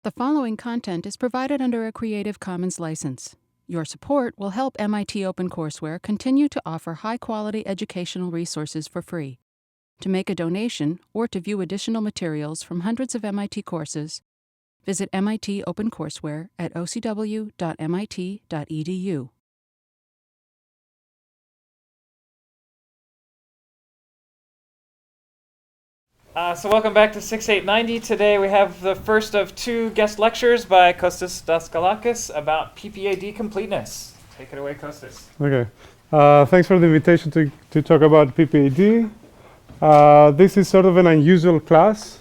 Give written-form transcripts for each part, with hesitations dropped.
The following content is provided under a Creative Commons license. Your support will help MIT OpenCourseware continue to offer high-quality educational resources for free. To make a donation or to view additional materials from hundreds of MIT courses, visit MIT OpenCourseware at ocw.mit.edu. So welcome back to 6890. Today we have the first of two guest lectures by Constantinos Daskalakis about PPAD completeness. Take it away, Kostas. Okay. Thanks for the invitation to talk about PPAD. This is sort of an unusual class.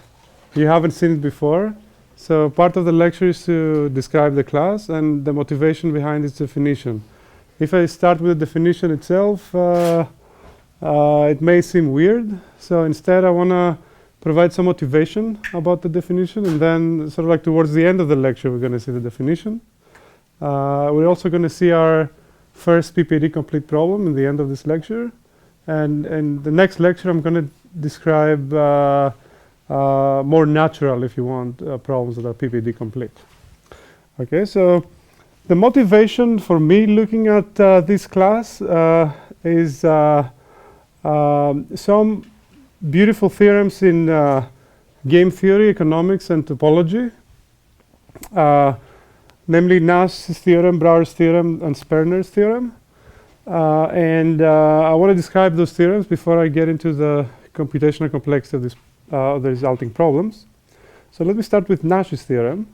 You haven't seen it before. So part of the lecture is to describe the class and the motivation behind its definition. If I start with the definition itself, it may seem weird. So instead I want to provide some motivation about the definition, and then sort of like towards the end of the lecture we're going to see the definition. We're also going to see our first PPAD complete problem in the end of this lecture, and in the next lecture I'm going to describe more natural, if you want, problems that are PPAD complete. Okay, so the motivation for me looking at this class is some beautiful theorems in game theory, economics, and topology, namely Nash's theorem, Brouwer's theorem, and Sperner's theorem. And I want to describe those theorems before I get into the computational complexity of the resulting problems. So let me start with Nash's theorem.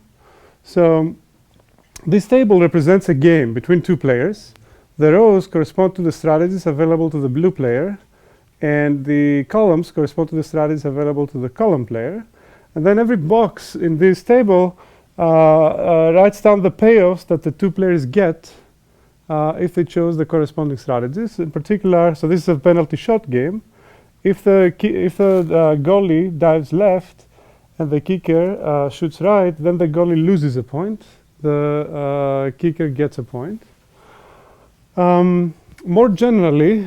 So this table represents a game between two players. The rows correspond to the strategies available to the blue player, and the columns correspond to the strategies available to the column player. And then every box in this table writes down the payoffs that the two players get if they chose the corresponding strategies. In particular, so this is a penalty shot game. If the goalie dives left and the kicker shoots right, then the goalie loses a point. The kicker gets a point. More generally,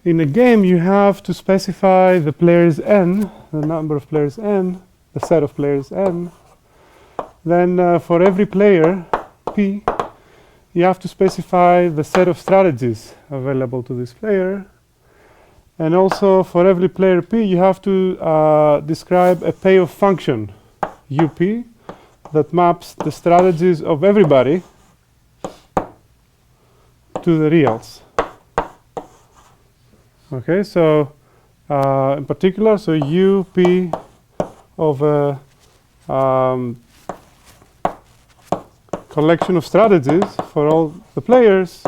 in a game, you have to specify the players n, the number of players n, the set of players n. Then for every player, p, you have to specify the set of strategies available to this player. And also for every player p, you have to describe a payoff function, up, that maps the strategies of everybody to the reals. Okay, so in particular, so UP of a collection of strategies for all the players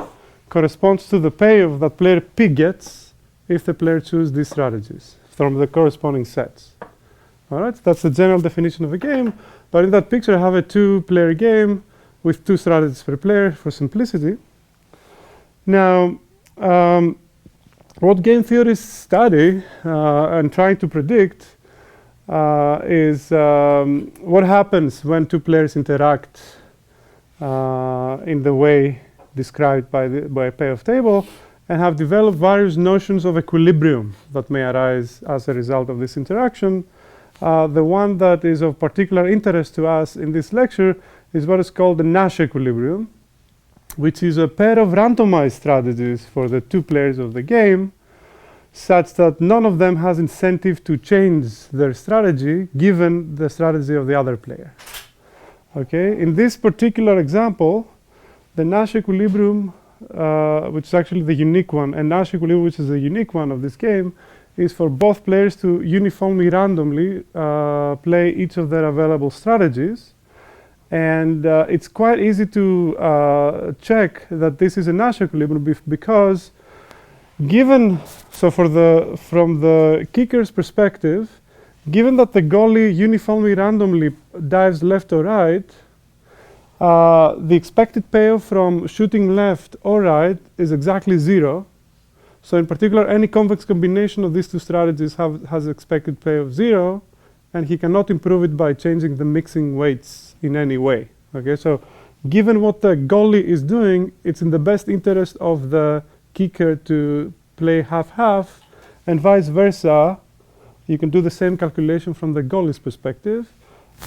corresponds to the payoff that player P gets if the player chooses these strategies from the corresponding sets. All right, that's the general definition of a game. But in that picture, I have a two-player game with two strategies per player for simplicity. Now, what game theorists study and trying to predict is what happens when two players interact in the way described by a payoff table, and have developed various notions of equilibrium that may arise as a result of this interaction. The one that is of particular interest to us in this lecture is what is called the Nash equilibrium, which is a pair of randomized strategies for the two players of the game, such that none of them has incentive to change their strategy given the strategy of the other player. Okay, in this particular example, the Nash equilibrium, which is actually the unique one, and Nash equilibrium, which is the unique one of this game, is for both players to uniformly randomly play each of their available strategies. And it's quite easy to check that this is a Nash equilibrium because given, so from the kicker's perspective, given that the goalie uniformly randomly dives left or right, the expected payoff from shooting left or right is exactly 0. So in particular, any convex combination of these two strategies has expected payoff 0, and he cannot improve it by changing the mixing weights in any way. Okay, so given what the goalie is doing, it's in the best interest of the kicker to play half-half, and vice versa. You can do the same calculation from the goalie's perspective,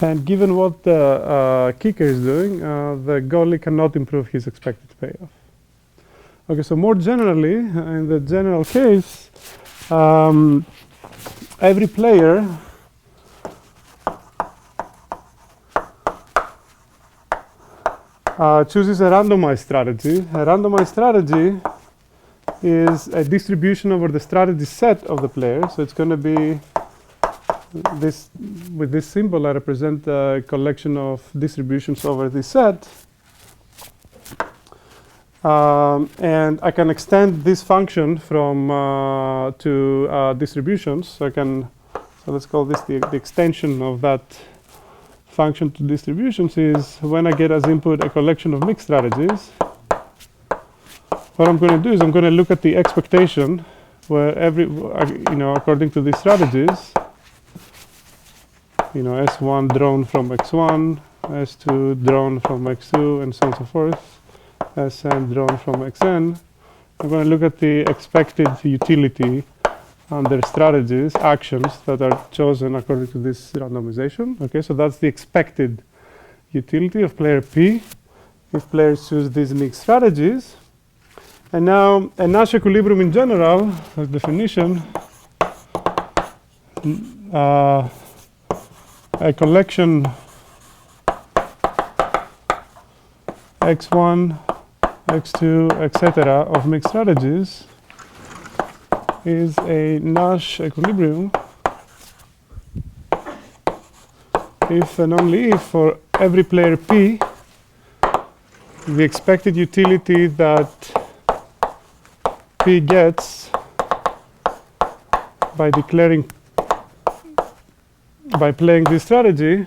And given what the kicker is doing, the goalie cannot improve his expected payoff. Okay, so more generally, in the general case, every player chooses a randomized strategy. A randomized strategy is a distribution over the strategy set of the players. So it's going to be this, with this symbol, I represent a collection of distributions over this set. And I can extend this function from to distributions. So let's call this the extension of that function to distributions is when I get as input a collection of mixed strategies. What I'm going to do is I'm going to look at the expectation where according to these strategies, S1 drawn from X1, S2 drawn from X2, and so on and so forth, Sn drawn from Xn. I'm going to look at the expected utility under strategies, actions that are chosen according to this randomization. Okay, so that's the expected utility of player P if players choose these mixed strategies. And now a Nash equilibrium in general, as definition, a collection X1, X2, etc. of mixed strategies is a Nash equilibrium if and only if for every player P the expected utility that P gets by playing this strategy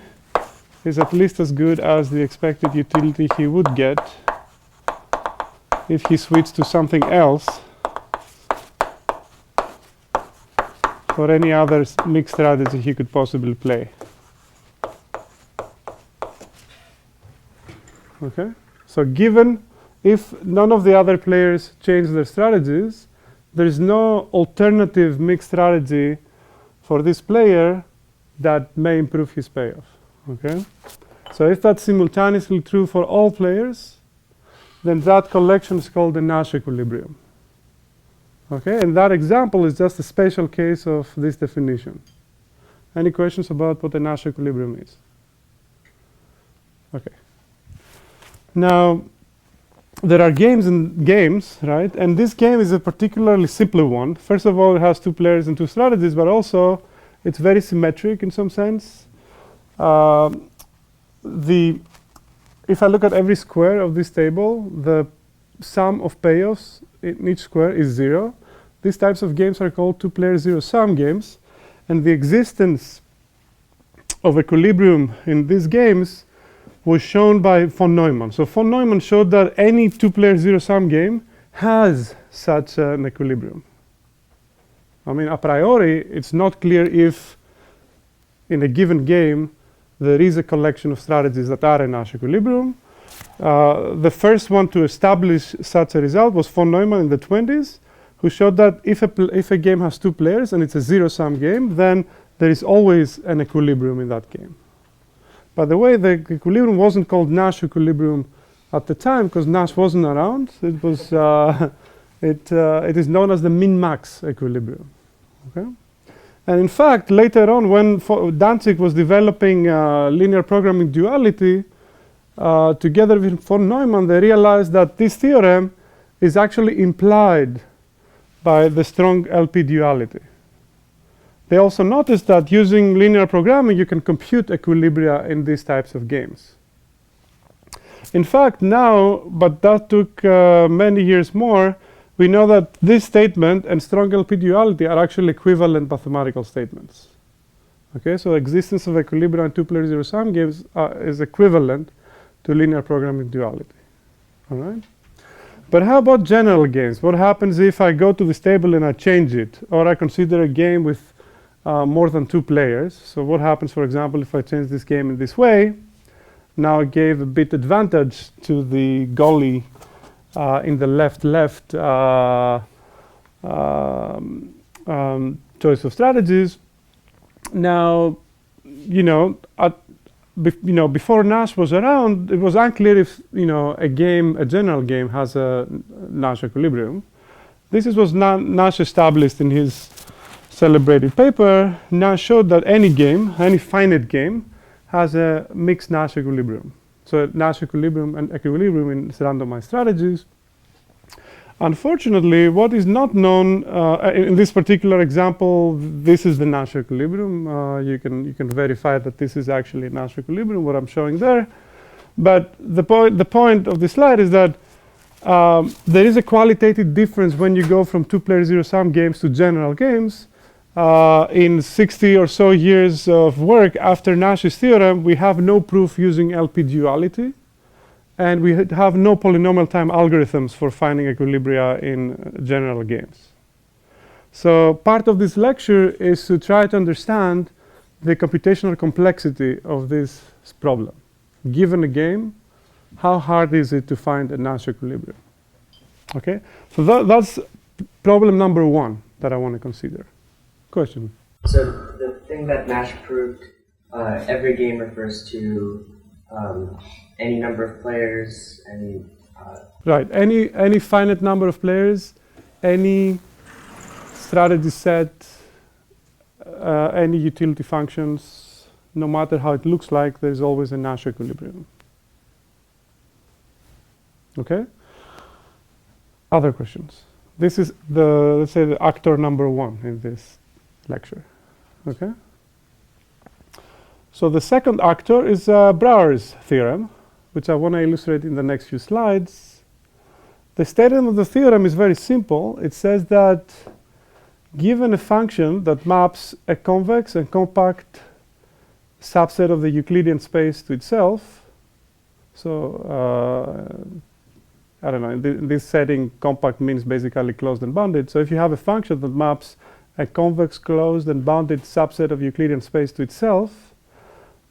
is at least as good as the expected utility he would get if he switched to something else for any other mixed strategy he could possibly play. Okay? So given if none of the other players change their strategies, there is no alternative mixed strategy for this player that may improve his payoff. Okay? So if that's simultaneously true for all players, then that collection is called the Nash equilibrium. Okay? And that example is just a special case of this definition. Any questions about what the Nash equilibrium is? Okay. Now, there are games and games, right? And this game is a particularly simple one. First of all, it has two players and two strategies, but also it's very symmetric in some sense. If I look at every square of this table, the sum of payoffs in each square is 0. These types of games are called two-player zero-sum games. And the existence of equilibrium in these games was shown by von Neumann. So von Neumann showed that any two-player zero-sum game has such an equilibrium. I mean, a priori, it's not clear if in a given game there is a collection of strategies that are in Nash equilibrium. The first one to establish such a result was von Neumann in the 20s, who showed that if a game has two players and it's a zero-sum game, then there is always an equilibrium in that game. By the way, the equilibrium wasn't called Nash equilibrium at the time because Nash wasn't around. It was it is known as the min-max equilibrium. Okay? And in fact, later on, when Danzig was developing linear programming duality, together with von Neumann, they realized that this theorem is actually implied by the strong LP duality. They also noticed that using linear programming, you can compute equilibria in these types of games. In fact, now, but that took many years more, we know that this statement and strong LP duality are actually equivalent mathematical statements. Okay, so existence of equilibria in two-player zero-sum games is equivalent to linear programming duality. All right? But how about general games? What happens if I go to this table and I change it, or I consider a game with more than two players? So what happens, for example, if I change this game in this way? Now I gave a bit advantage to the goalie in the left-left choice of strategies. Now, before Nash was around, it was unclear if a general game has a Nash equilibrium. This was Nash established in his celebrated paper. Nash showed that any finite game, has a mixed Nash equilibrium. So Nash equilibrium and equilibrium in randomized strategies. Unfortunately, what is not known in this particular example, this is the Nash equilibrium. You can verify that this is actually a Nash equilibrium, what I'm showing there. But the point of this slide is that there is a qualitative difference when you go from two-player zero-sum games to general games. In 60 or so years of work after Nash's theorem, we have no proof using LP duality. And we have no polynomial time algorithms for finding equilibria in general games. So part of this lecture is to try to understand the computational complexity of this problem. Given a game, how hard is it to find a Nash equilibrium? Okay, so that's problem number one that I want to consider. Question? So the thing that Nash proved, every game refers to any number of players, right, any finite number of players, any strategy set, any utility functions, no matter how it looks like, there's always a Nash equilibrium. Okay? Other questions? This is let's say the actor number one in this lecture. Okay? So the second actor is Brouwer's theorem, which I want to illustrate in the next few slides. The statement of the theorem is very simple. It says that given a function that maps a convex and compact subset of the Euclidean space to itself, so I don't know, in this setting, compact means basically closed and bounded. So if you have a function that maps a convex, closed, and bounded subset of Euclidean space to itself,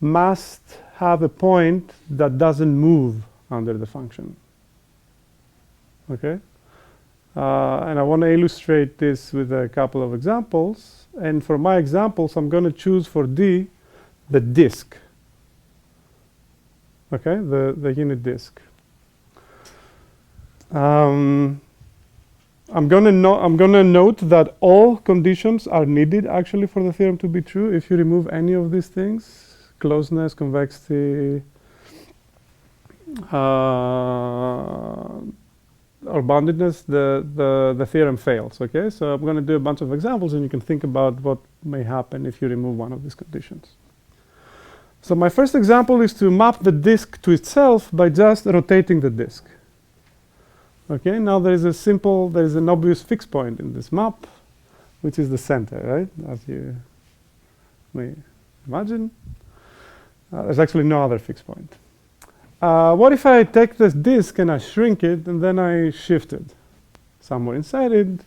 must have a point that doesn't move under the function. Okay? And I want to illustrate this with a couple of examples. And for my examples, I'm going to choose for D the disk. Okay? The unit disk. I'm going to note that all conditions are needed actually for the theorem to be true. If you remove any of these things, closeness, convexity, or boundedness, the theorem fails. Okay, so I'm going to do a bunch of examples, and you can think about what may happen if you remove one of these conditions. So my first example is to map the disk to itself by just rotating the disk. Okay, now there is an obvious fixed point in this map, which is the center, right? As you may imagine. There's actually no other fixed point. What if I take this disk and I shrink it and then I shift it somewhere inside it?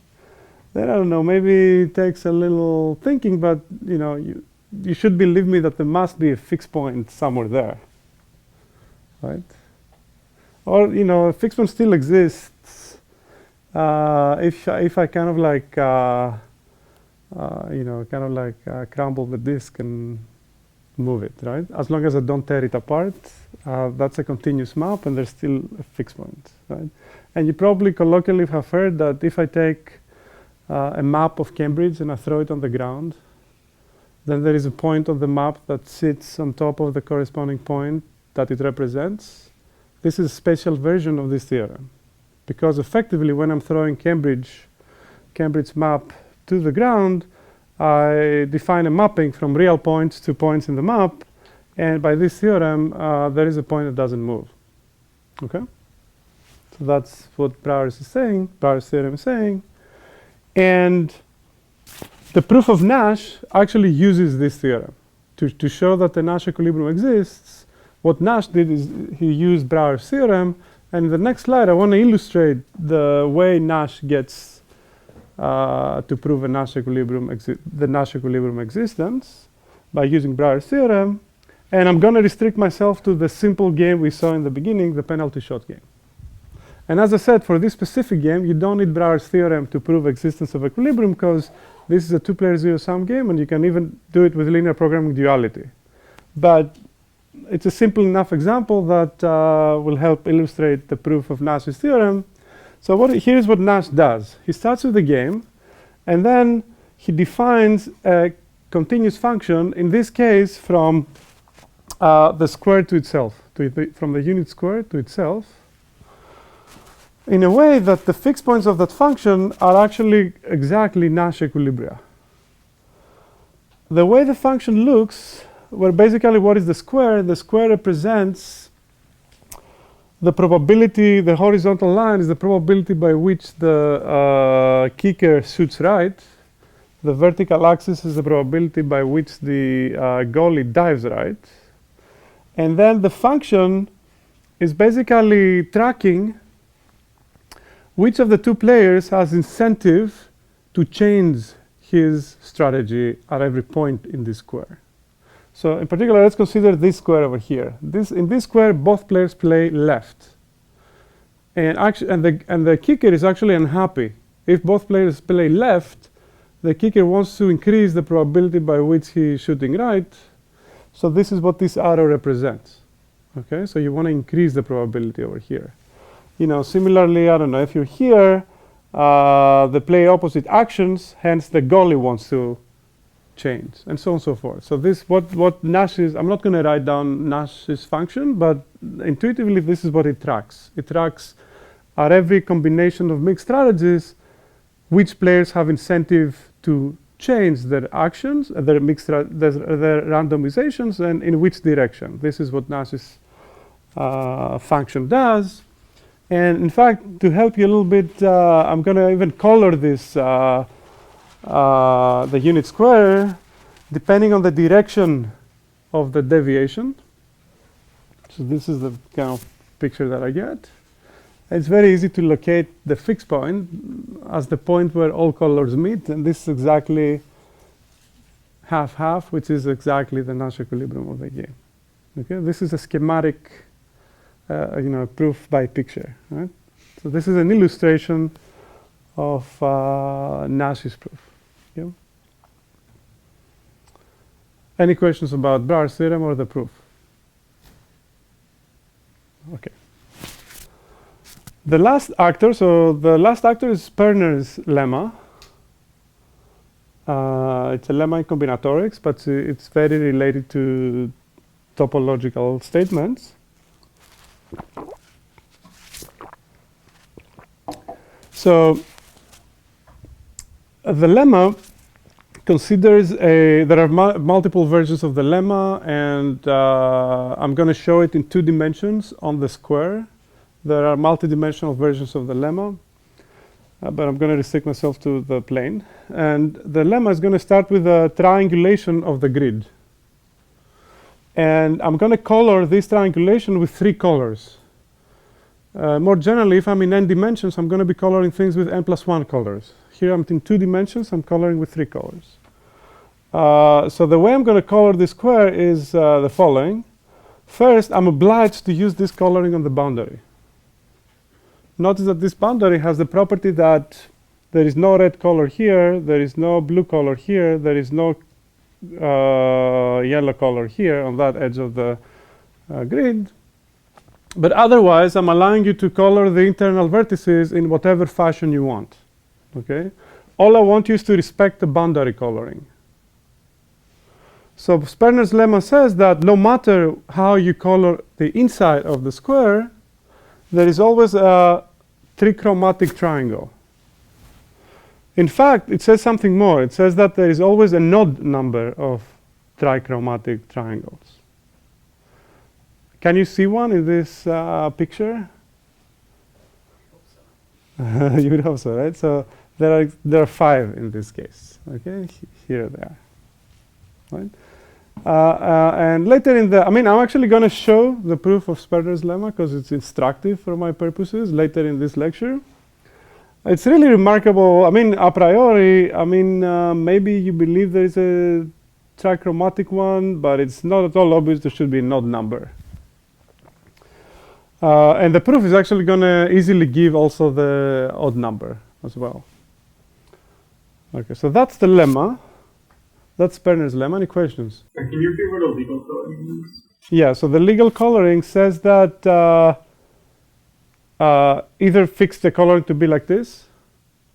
Then I don't know, maybe it takes a little thinking, but you should believe me that there must be a fixed point somewhere there, right? Or a fixed point still exists if I kind of like crumble the disk and move it, right? As long as I don't tear it apart, that's a continuous map, and there's still a fixed point, right? And you probably colloquially have heard that if I take a map of Cambridge and I throw it on the ground, then there is a point on the map that sits on top of the corresponding point that it represents. This is a special version of this theorem, because effectively when I'm throwing Cambridge map to the ground, I define a mapping from real points to points in the map, and by this theorem, there is a point that doesn't move. Okay? So that's what Brouwer's theorem is saying. And the proof of Nash actually uses this theorem to show that the Nash equilibrium exists. What Nash did is he used Brouwer's theorem, and in the next slide, I want to illustrate the way Nash gets to prove the Nash equilibrium existence by using Brouwer's theorem. And I'm going to restrict myself to the simple game we saw in the beginning, the penalty shot game. And as I said, for this specific game, you don't need Brouwer's theorem to prove existence of equilibrium, because this is a two-player zero-sum game, and you can even do it with linear programming duality. But it's a simple enough example that will help illustrate the proof of Nash's theorem. So here's what Nash does. He starts with the game, and then he defines a continuous function, in this case from the square to itself, from the unit square to itself, in a way that the fixed points of that function are actually exactly Nash equilibria. The way the function looks, well, basically what is the square? The square represents the probability, the horizontal line is the probability by which the kicker shoots right. The vertical axis is the probability by which the goalie dives right. And then the function is basically tracking which of the two players has incentive to change his strategy at every point in this square. So in particular, let's consider this square over here. In this square, both players play left. And the kicker is actually unhappy. If both players play left, the kicker wants to increase the probability by which he is shooting right. So this is what this arrow represents. Okay, so you want to increase the probability over here. Similarly, I don't know, if you're here, they play opposite actions, hence the goalie wants to change, and so on and so forth. So this, what Nash is, I'm not going to write down Nash's function, but intuitively this is what it tracks. It tracks at every combination of mixed strategies, which players have incentive to change their actions, their randomizations, and in which direction. This is what Nash's function does. And in fact, to help you a little bit, I'm going to even color this, the unit square, depending on the direction of the deviation. So this is the kind of picture that I get. It's very easy to locate the fixed point as the point where all colors meet. And this is exactly half-half, which is exactly the Nash equilibrium of the game. Okay, this is a schematic proof by picture, right? So this is an illustration of Nash's proof. Yeah. Any questions about Brauer's theorem or the proof? Okay. The last actor is Sperner's lemma. It's a lemma in combinatorics, but it's very related to topological statements. So the lemma considers there are multiple versions of the lemma, and I'm going to show it in 2 dimensions on the square. There are multidimensional versions of the lemma, but I'm going to restrict myself to the plane. And the lemma is going to start with a triangulation of the grid. And I'm going to color this triangulation with 3 colors. More generally, if I'm in n dimensions, I'm going to be coloring things with n+1 colors. Here I'm in 2 dimensions, I'm coloring with 3 colors. So the way I'm going to color this square is the following. First, I'm obliged to use this coloring on the boundary. Notice that this boundary has the property that there is no red color here, there is no blue color here, there is no yellow color here on that edge of the grid. But otherwise, I'm allowing you to color the internal vertices in whatever fashion you want. Okay? All I want you is to respect the boundary coloring. So Sperner's lemma says that no matter how you color the inside of the square, there is always a trichromatic triangle. In fact, it says something more. It says that there is always an odd number of trichromatic triangles. Can you see one in this picture? You would hope so, right? So there are 5 in this case. Okay, here they are. Right? And later I'm actually going to show the proof of Sperner's lemma because it's instructive for my purposes later in this lecture. It's really remarkable. A priori, maybe you believe there is a trichromatic one, but it's not at all obvious there should be an odd number. And the proof is actually going to easily give also the odd number as well. Okay, so that's the lemma. That's Sperner's lemma. Any questions? Can you repeat what a legal code means? Yeah, so the legal coloring says that either fix the coloring to be like this,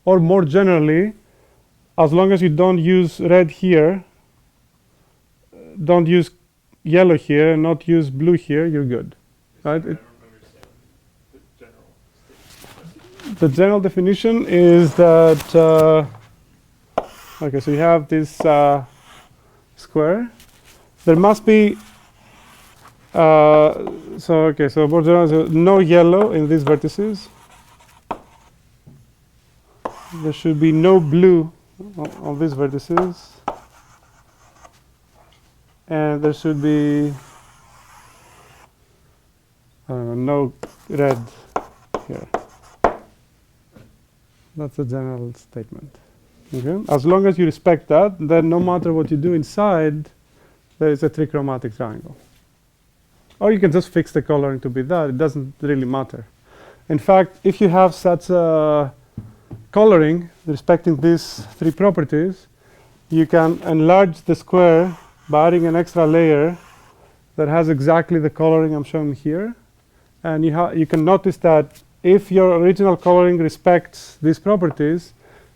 or more generally, as long as you don't use red here, don't use yellow here, and not use blue here, you're good. Right? The general definition is that, okay, so you have this square. There must be, so more general, so no yellow in these vertices. There should be no blue on these vertices. And there should be, I don't know, no red here. That's a general statement. Okay? As long as you respect that, then no matter what you do inside, there is a trichromatic triangle. Or you can just fix the coloring to be that. It doesn't really matter. In fact, if you have such a coloring respecting these three properties, you can enlarge the square by adding an extra layer that has exactly the coloring I'm showing here. And you can notice that if your original coloring respects these properties,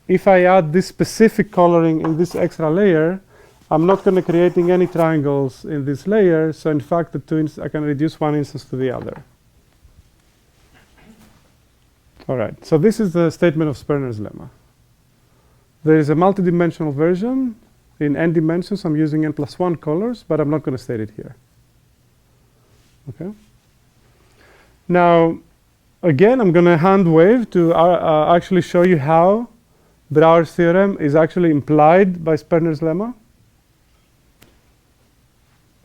if I add this specific coloring in this extra layer, I'm not going to creating any triangles in this layer. So in fact, I can reduce one instance to the other. All right, so this is the statement of Sperner's lemma. There is a multidimensional version. In n dimensions, I'm using n+1 colors, but I'm not going to state it here. Okay. Now, again, I'm going to hand wave to actually show you how Brouwer's theorem is actually implied by Sperner's lemma.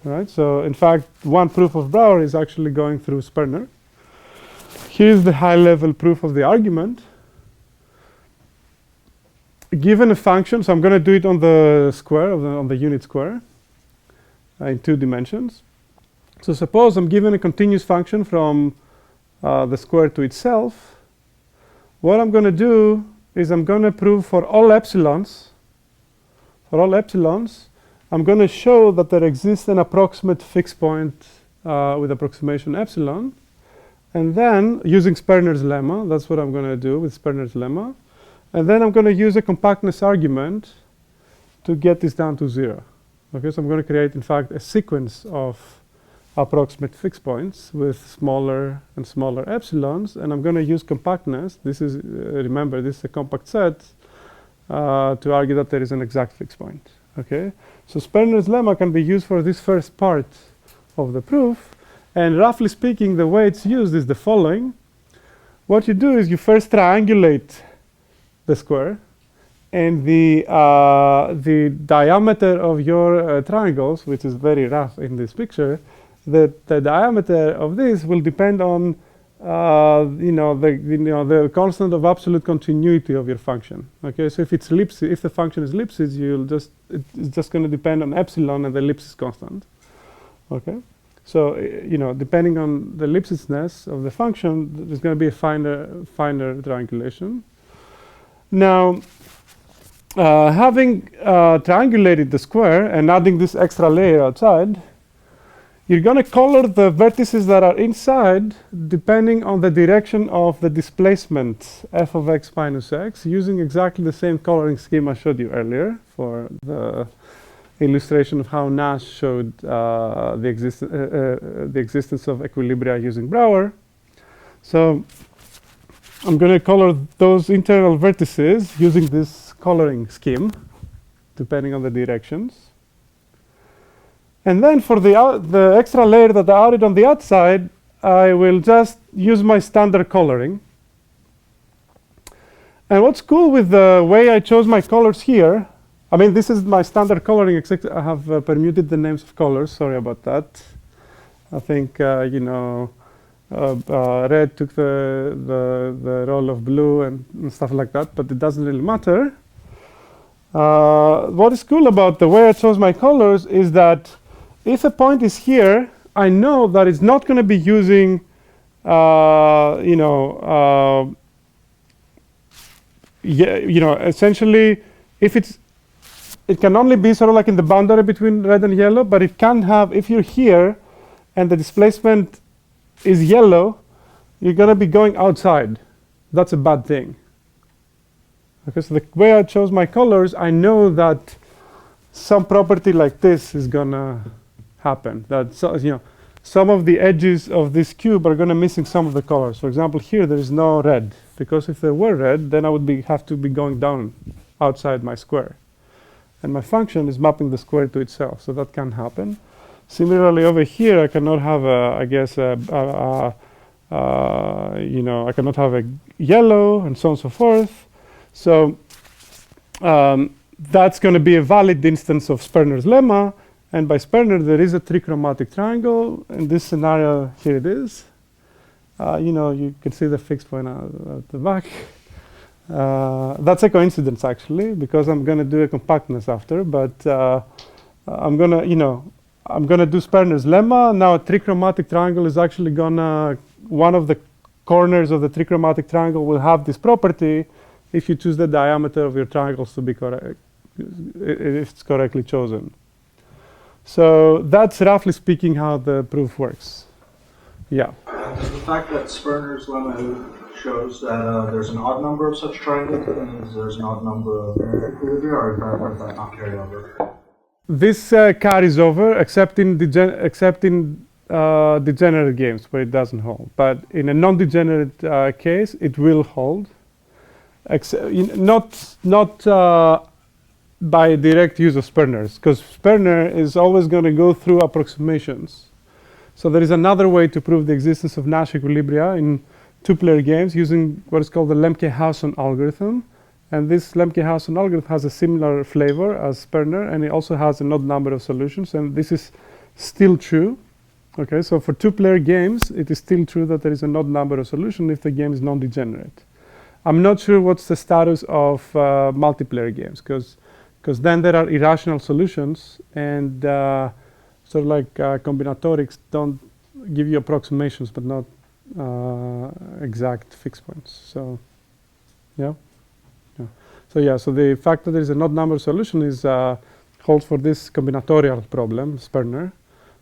All right. So, in fact, one proof of Brouwer is actually going through Sperner. Here's the high-level proof of the argument. Given a function, so I'm going to do it on the square, on the unit square, in 2 dimensions. So suppose I'm given a continuous function from the square to itself. What I'm going to do is I'm going to prove for all epsilons, I'm going to show that there exists an approximate fixed point with approximation epsilon. And then, using Sperner's lemma, that's what I'm going to do with Sperner's lemma. And then I'm going to use a compactness argument to get this down to 0. Okay, so I'm going to create, in fact, a sequence of approximate fixed points with smaller and smaller epsilons. And I'm going to use compactness. This is, remember, this is a compact set to argue that there is an exact fixed point. Okay, so Sperner's lemma can be used for this first part of the proof. And roughly speaking, the way it's used is the following. What you do is you first triangulate the square, and the diameter of your triangles, which is very rough in this picture, the diameter of this will depend on the constant of absolute continuity of your function. Okay, so if it's ellipsis, if the function is ellipsis, it's just going to depend on epsilon and the ellipsis constant. Okay, so depending on the ellipsisness of the function, there's going to be a finer triangulation. Now, having triangulated the square and adding this extra layer outside, you're going to color the vertices that are inside depending on the direction of the displacement f of x minus x, using exactly the same coloring scheme I showed you earlier for the illustration of how Nash showed the existence of equilibria using Brouwer. So I'm going to color those internal vertices using this coloring scheme, depending on the directions. And then for the extra layer that I added on the outside, I will just use my standard coloring. And what's cool with the way I chose my colors here, I mean, this is my standard coloring, except I have permuted the names of colors. Sorry about that. I think, red took the role of blue and stuff like that, but it doesn't really matter. What is cool about the way I chose my colors is that if a point is here, I know that it's not going to be using, essentially, it can only be sort of like in the boundary between red and yellow, but it can have, if you're here, and the displacement is yellow, you're going to be going outside. That's a bad thing. Okay, so the way I chose my colors, I know that some property like this is going to happen. That some of the edges of this cube are going to missing some of the colors. For example, here there is no red, because if there were red, then I would have to be going down outside my square. And my function is mapping the square to itself, so that can happen. Similarly, over here, I cannot have I cannot have a yellow, and so on and so forth. So that's going to be a valid instance of Sperner's lemma. And by Sperner, there is a trichromatic triangle. In this scenario, here it is. You can see the fixed point at the back. That's a coincidence, actually, because I'm going to do a compactness after. But I'm going to do Sperner's lemma. Now, a trichromatic triangle is actually going to, one of the corners of the trichromatic triangle will have this property if you choose the diameter of your triangles to be correct, if it's correctly chosen. So that's roughly speaking how the proof works. Yeah. Does the fact that Sperner's lemma shows that there's an odd number of such triangles means there's an odd number of equilibria, or does that not carry over? This carries over, except in degenerate games where it doesn't hold. But in a non-degenerate case, it will hold. Not by direct use of Sperner's, because Sperner is always going to go through approximations. So there is another way to prove the existence of Nash equilibria in two-player games using what is called the Lemke-Hausen algorithm. And this Lemke-Hausen algorithm has a similar flavor as Sperner, and it also has an odd number of solutions. And this is still true. Okay, so for two-player games, it is still true that there is an odd number of solutions if the game is non-degenerate. I'm not sure what's the status of multiplayer games, because then there are irrational solutions, and sort of like combinatorics don't give you approximations, but not exact fixed points. So, yeah. So the fact that there is an odd number solution is holds for this combinatorial problem, Sperner.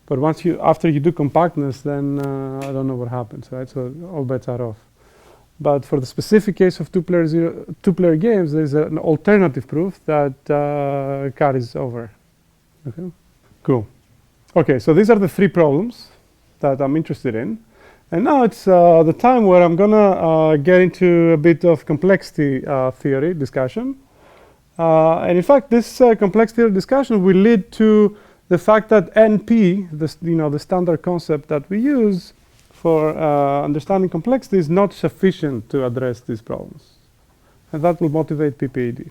But after you do compactness, then I don't know what happens, right? So all bets are off. But for the specific case of two-player games, there is an alternative proof that carries over. Okay, cool. Okay, so these are the three problems that I'm interested in. And now it's the time where I'm going to get into a bit of complexity theory discussion. And in fact, this complexity theory discussion will lead to the fact that NP, the standard concept that we use for understanding complexity, is not sufficient to address these problems. And that will motivate PPAD.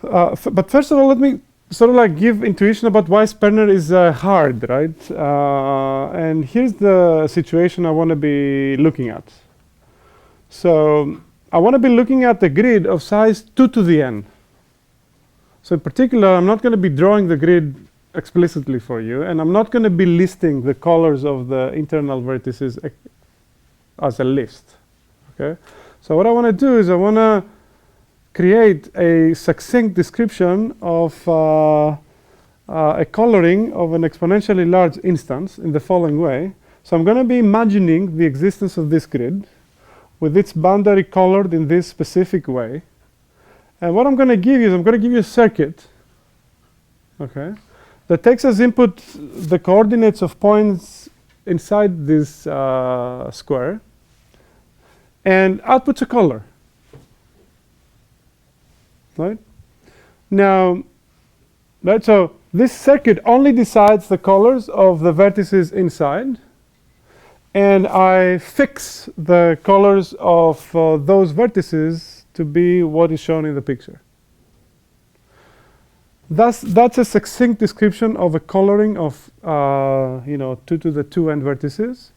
But first of all, let me sort of like give intuition about why Sperner is hard, right? And here's the situation I want to be looking at. So I want to be looking at the grid of size 2 to the n. So in particular, I'm not going to be drawing the grid explicitly for you, and I'm not going to be listing the colors of the internal vertices as a list. Okay? So what I want to do is I want to create a succinct description of a coloring of an exponentially large instance in the following way. So I'm going to be imagining the existence of this grid with its boundary colored in this specific way. And what I'm going to give you is I'm going to give you a circuit, okay, that takes as input the coordinates of points inside this square and outputs a color. Right? Now, right, so this circuit only decides the colors of the vertices inside, and I fix the colors of those vertices to be what is shown in the picture. That's a succinct description of a coloring of 2 to the 2n vertices.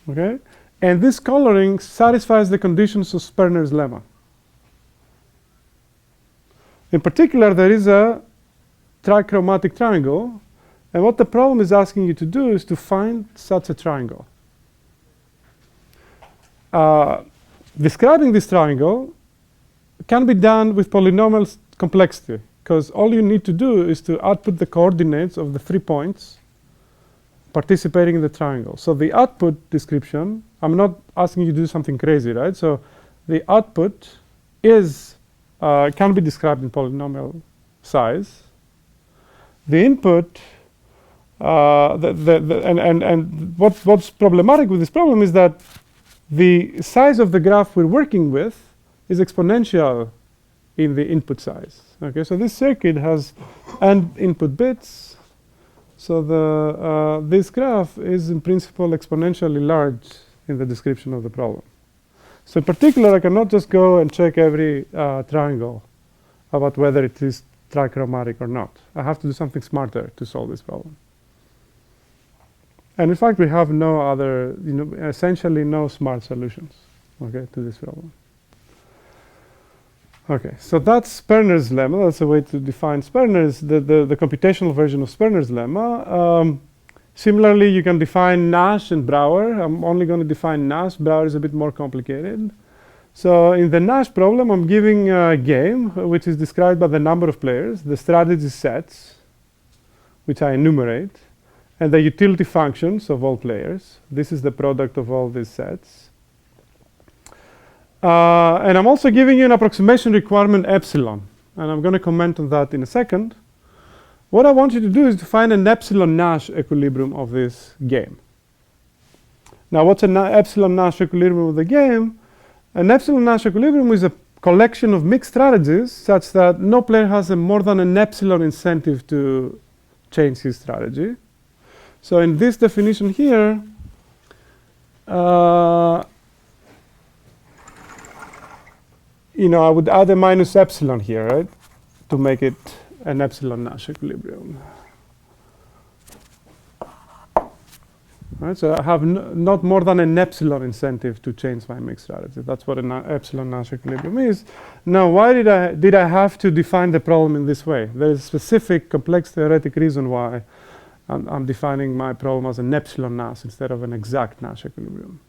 Okay, and this coloring satisfies the conditions of Sperner's lemma. In particular, there is a trichromatic triangle, and what the problem is asking you to do is to find such a triangle. Describing this triangle can be done with polynomial complexity, because all you need to do is to output the coordinates of the 3 points participating in the triangle. So the output description, I'm not asking you to do something crazy, right? So the output is can be described in polynomial size. The input, and what's problematic with this problem is that the size of the graph we're working with is exponential in the input size. Okay, so this circuit has n input bits. So this graph is in principle exponentially large in the description of the problem. So in particular, I cannot just go and check every triangle about whether it is trichromatic or not. I have to do something smarter to solve this problem. And in fact, we have no other, essentially no smart solutions, okay, to this problem. Okay, so that's Sperner's lemma. That's a way to define Sperner's, the computational version of Sperner's lemma. Similarly, you can define Nash and Brouwer. I'm only going to define Nash. Brouwer is a bit more complicated. So in the Nash problem, I'm giving a game, which is described by the number of players, the strategy sets, which I enumerate, and the utility functions of all players. This is the product of all these sets. And I'm also giving you an approximation requirement epsilon. And I'm going to comment on that in a second. What I want you to do is to find an epsilon Nash equilibrium of this game. Now, what's an epsilon Nash equilibrium of the game? An epsilon Nash equilibrium is a collection of mixed strategies such that no player has more than an epsilon incentive to change his strategy. So in this definition here, I would add a minus epsilon here, right, to make it an epsilon Nash equilibrium. Right, so I have not more than an epsilon incentive to change my mixed strategy. That's what an epsilon Nash equilibrium is. Now, why did I have to define the problem in this way? There is a specific complex theoretic reason why I'm defining my problem as an epsilon Nash instead of an exact Nash equilibrium.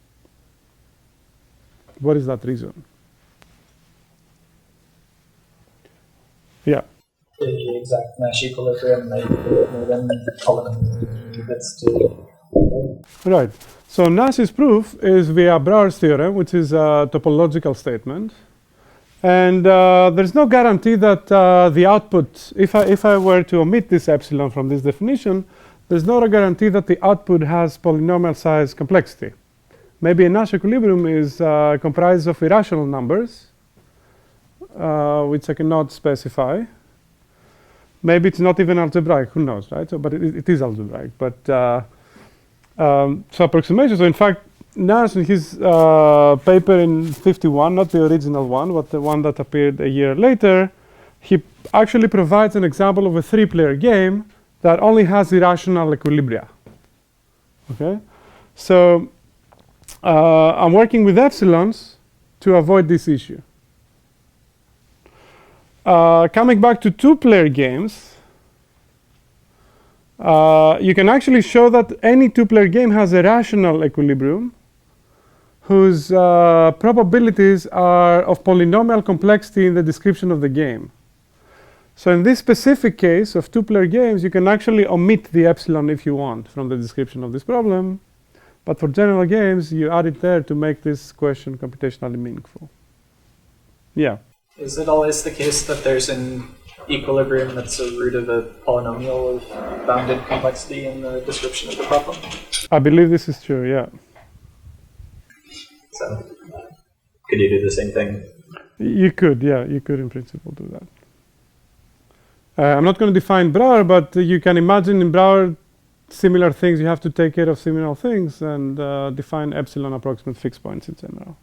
What is that reason? Yeah. The exact Nash equilibrium may be more than polynomial bits to. Right. So Nash's proof is via Brouwer's theorem, which is a topological statement. And there's no guarantee that the output, if I were to omit this epsilon from this definition, there's no guarantee that the output has polynomial size complexity. Maybe a Nash equilibrium is comprised of irrational numbers, which I cannot specify. Maybe it's not even algebraic, who knows, right? So, but it is algebraic. But so approximation. So in fact, Nash in his paper in 51, not the original one, but the one that appeared a year later, he actually provides an example of a 3-player game that only has irrational equilibria. Okay, so I'm working with epsilons to avoid this issue. Coming back to 2-player games, you can actually show that any 2-player game has a rational equilibrium whose probabilities are of polynomial complexity in the description of the game. So in this specific case of 2-player games, you can actually omit the epsilon if you want from the description of this problem. But for general games, you add it there to make this question computationally meaningful. Yeah. Is it always the case that there's an equilibrium that's a root of a polynomial of bounded complexity in the description of the problem? I believe this is true, yeah. So, could you do the same thing? You could, yeah, you could in principle do that. I'm not going to define Brouwer, but you can imagine in Brouwer similar things. You have to take care of similar things and define epsilon approximate fixed points in general.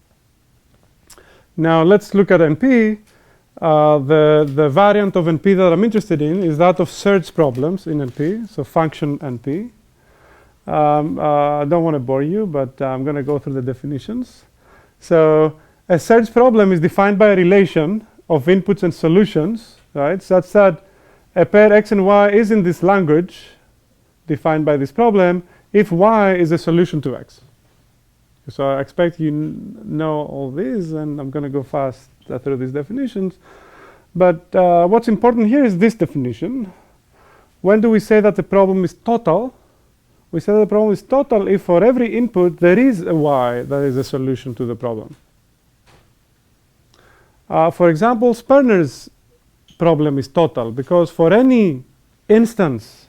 Now let's look at NP. The variant of NP that I'm interested in is that of search problems in NP, so function NP. I don't want to bore you, but I'm going to go through the definitions. So a search problem is defined by a relation of inputs and solutions, right, such that a pair x and y is in this language defined by this problem if y is a solution to x. So I expect you know all these, and I'm going to go fast through these definitions. But what's important here is this definition. When do we say that the problem is total? We say that the problem is total if for every input there is a y that is a solution to the problem. For example, Sperner's problem is total because for any instance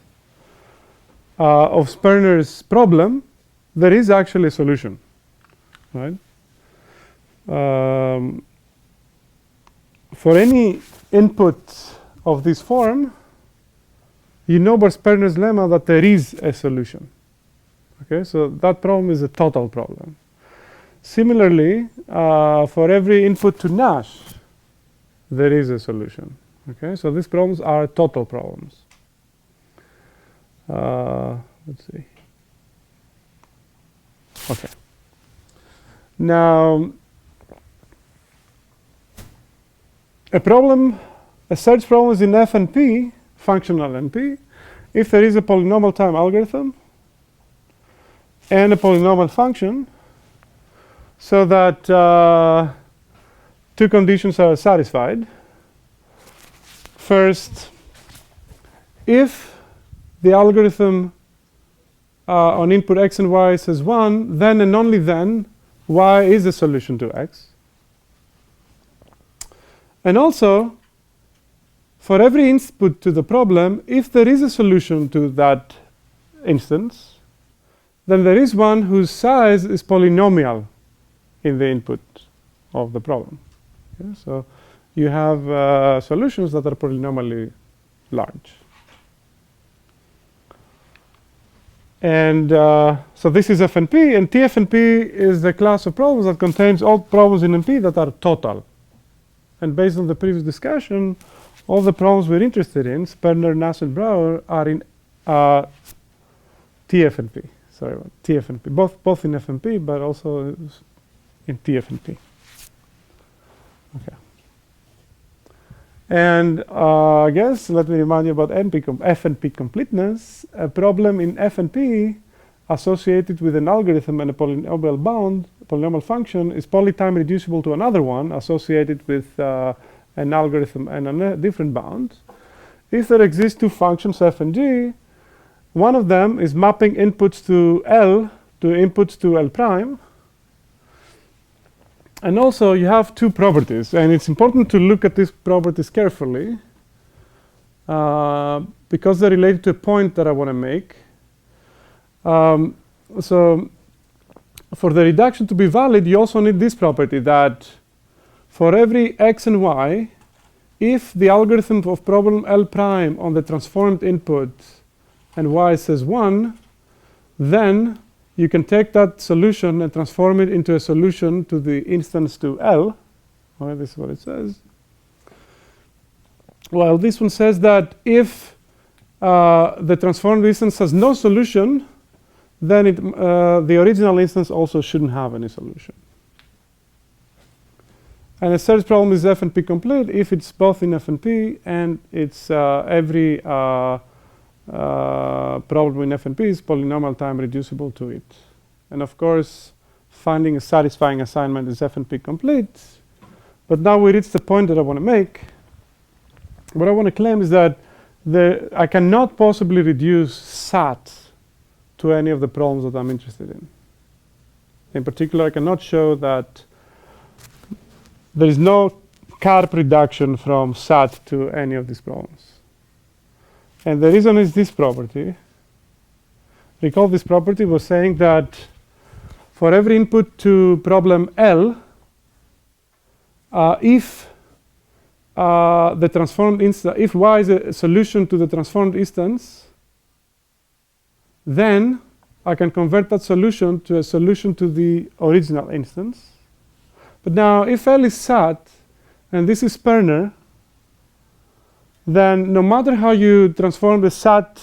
of Sperner's problem, there is actually a solution, right? For any input of this form, you know by Sperner's lemma that there is a solution. Okay, so that problem is a total problem. Similarly, for every input to Nash, there is a solution. Okay, so these problems are total problems. Let's see. Okay. Now, a search problem is in F and P, functional NP, if there is a polynomial time algorithm and a polynomial function, so that two conditions are satisfied. First, if the algorithm on input x and y says 1, then and only then y is a solution to x. And also, for every input to the problem, if there is a solution to that instance, then there is one whose size is polynomial in the input of the problem. Okay, so you have solutions that are polynomially large. And so this is FNP, and TFNP is the class of problems that contains all problems in NP that are total. And based on the previous discussion, all the problems we're interested in, Sperner, Nash, and Brouwer, are in TFNP. Sorry, TFNP. Both in FNP, but also in TFNP. Okay. And I guess let me remind you about FNP completeness. A problem in FNP associated with an algorithm and a polynomial bound, polynomial function, is polytime reducible to another one associated with an algorithm and a different bound. If there exist two functions f and g, one of them is mapping inputs to L to inputs to L prime. And also you have two properties, and it's important to look at these properties carefully because they're related to a point that I want to make. So for the reduction to be valid, you also need this property that for every x and y, if the algorithm of problem L prime on the transformed input and y says 1, then you can take that solution and transform it into a solution to the instance to L. Well, this is what it says. Well, this one says that if the transformed instance has no solution, then the original instance also shouldn't have any solution. And a search problem is FNP complete if it's both in FNP and it's every problem in FNP is polynomial time reducible to it. And of course, finding a satisfying assignment is FNP complete. But now we reach the point that I want to make. What I want to claim is that I cannot possibly reduce SAT to any of the problems that I'm interested in. In particular, I cannot show that there is no CARP reduction from SAT to any of these problems. And the reason is this property. Recall this property was saying that for every input to problem L, if the transformed instance, if y is a solution to the transformed instance, then I can convert that solution to a solution to the original instance. But now, if L is SAT, and this is Sperner, then no matter how you transform the SAT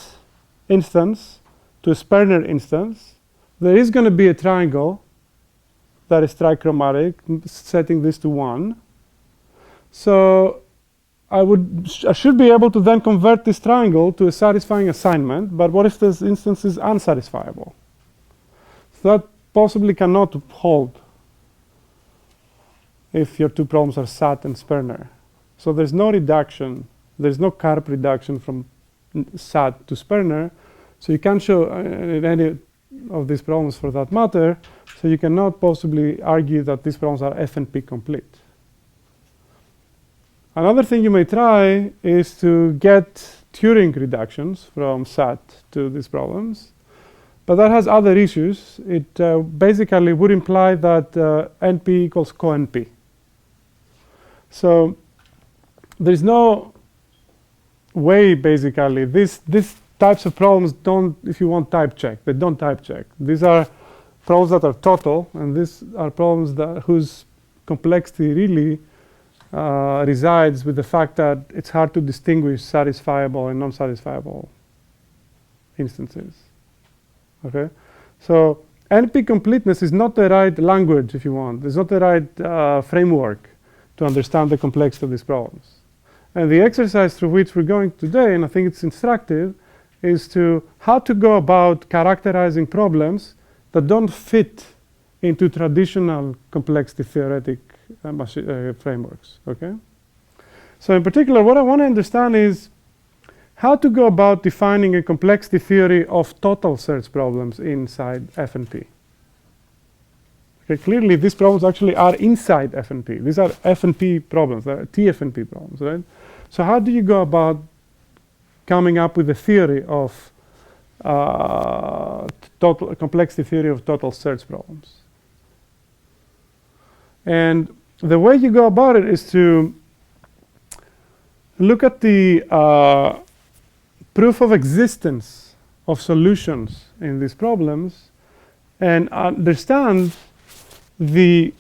instance to a Sperner instance, there is going to be a triangle that is trichromatic, setting this to 1. So I should be able to then convert this triangle to a satisfying assignment, but what if this instance is unsatisfiable? So that possibly cannot hold if your two problems are SAT and Sperner. So there's no reduction. There's no carp reduction from SAT to Sperner. So you can't show any of these problems for that matter. So you cannot possibly argue that these problems are FNP complete. Another thing you may try is to get Turing reductions from SAT to these problems. But that has other issues. It basically would imply that NP equals co-NP. So there's no way, basically. These types of problems don't, if you want, type check. They don't type check. These are problems that are total, and these are problems whose complexity really resides with the fact that it's hard to distinguish satisfiable and non-satisfiable instances. Okay, so NP completeness is not the right language, if you want. It's not the right framework to understand the complexity of these problems. And the exercise through which we're going today, and I think it's instructive, is to how to go about characterizing problems that don't fit into traditional complexity theoretic frameworks. Okay, so in particular, what I want to understand is how to go about defining a complexity theory of total search problems inside FNP. Okay, clearly, these problems actually are inside FNP. These are FNP problems, they're TFNP problems, right? So how do you go about coming up with a theory of complexity theory of total search problems? And the way you go about it is to look at the proof of existence of solutions in these problems and understand the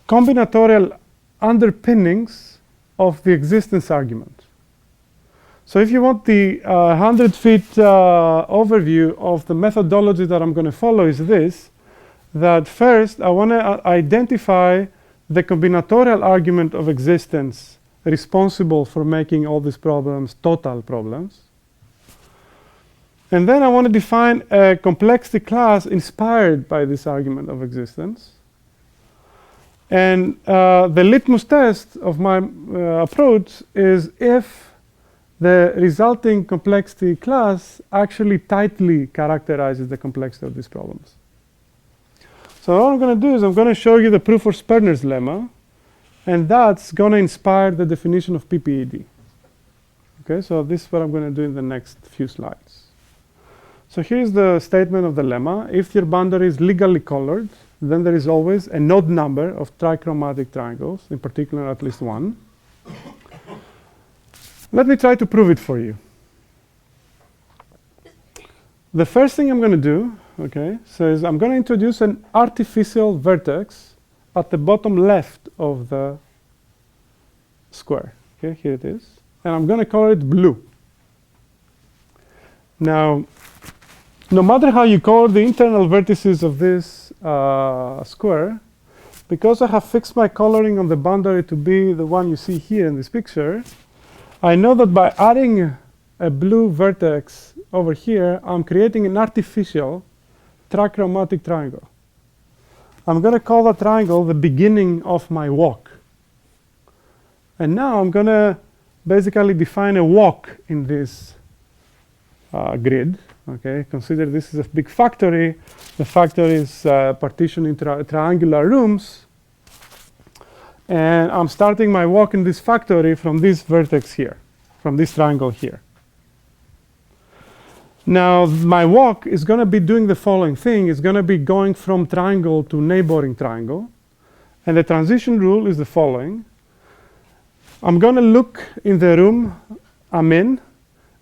combinatorial underpinnings of the existence argument. So if you want the 100-feet overview of the methodology that I'm going to follow is this, that first I want to identify the combinatorial argument of existence responsible for making all these problems total problems. And then I want to define a complexity class inspired by this argument of existence. And the litmus test of my approach is if the resulting complexity class actually tightly characterizes the complexity of these problems. So what I'm going to do is I'm going to show you the proof for Sperner's lemma, and that's going to inspire the definition of PPAD. Okay, so this is what I'm going to do in the next few slides. So here's the statement of the lemma. If your boundary is legally colored, then there is always an odd number of trichromatic triangles, in particular at least one. Let me try to prove it for you. The first thing I'm going to do, okay, so is I'm going to introduce an artificial vertex at the bottom left of the square. Okay, here it is. And I'm going to call it blue. Now, no matter how you color the internal vertices of this square, because I have fixed my coloring on the boundary to be the one you see here in this picture, I know that by adding a blue vertex over here, I'm creating an artificial trichromatic triangle. I'm going to call that triangle the beginning of my walk. And now I'm going to basically define a walk in this grid. Okay, consider this is a big factory. The factory is partitioned into triangular rooms. And I'm starting my walk in this factory from this vertex here, from this triangle here. Now, my walk is going to be doing the following thing. It's going to be going from triangle to neighboring triangle. And the transition rule is the following. I'm going to look in the room I'm in,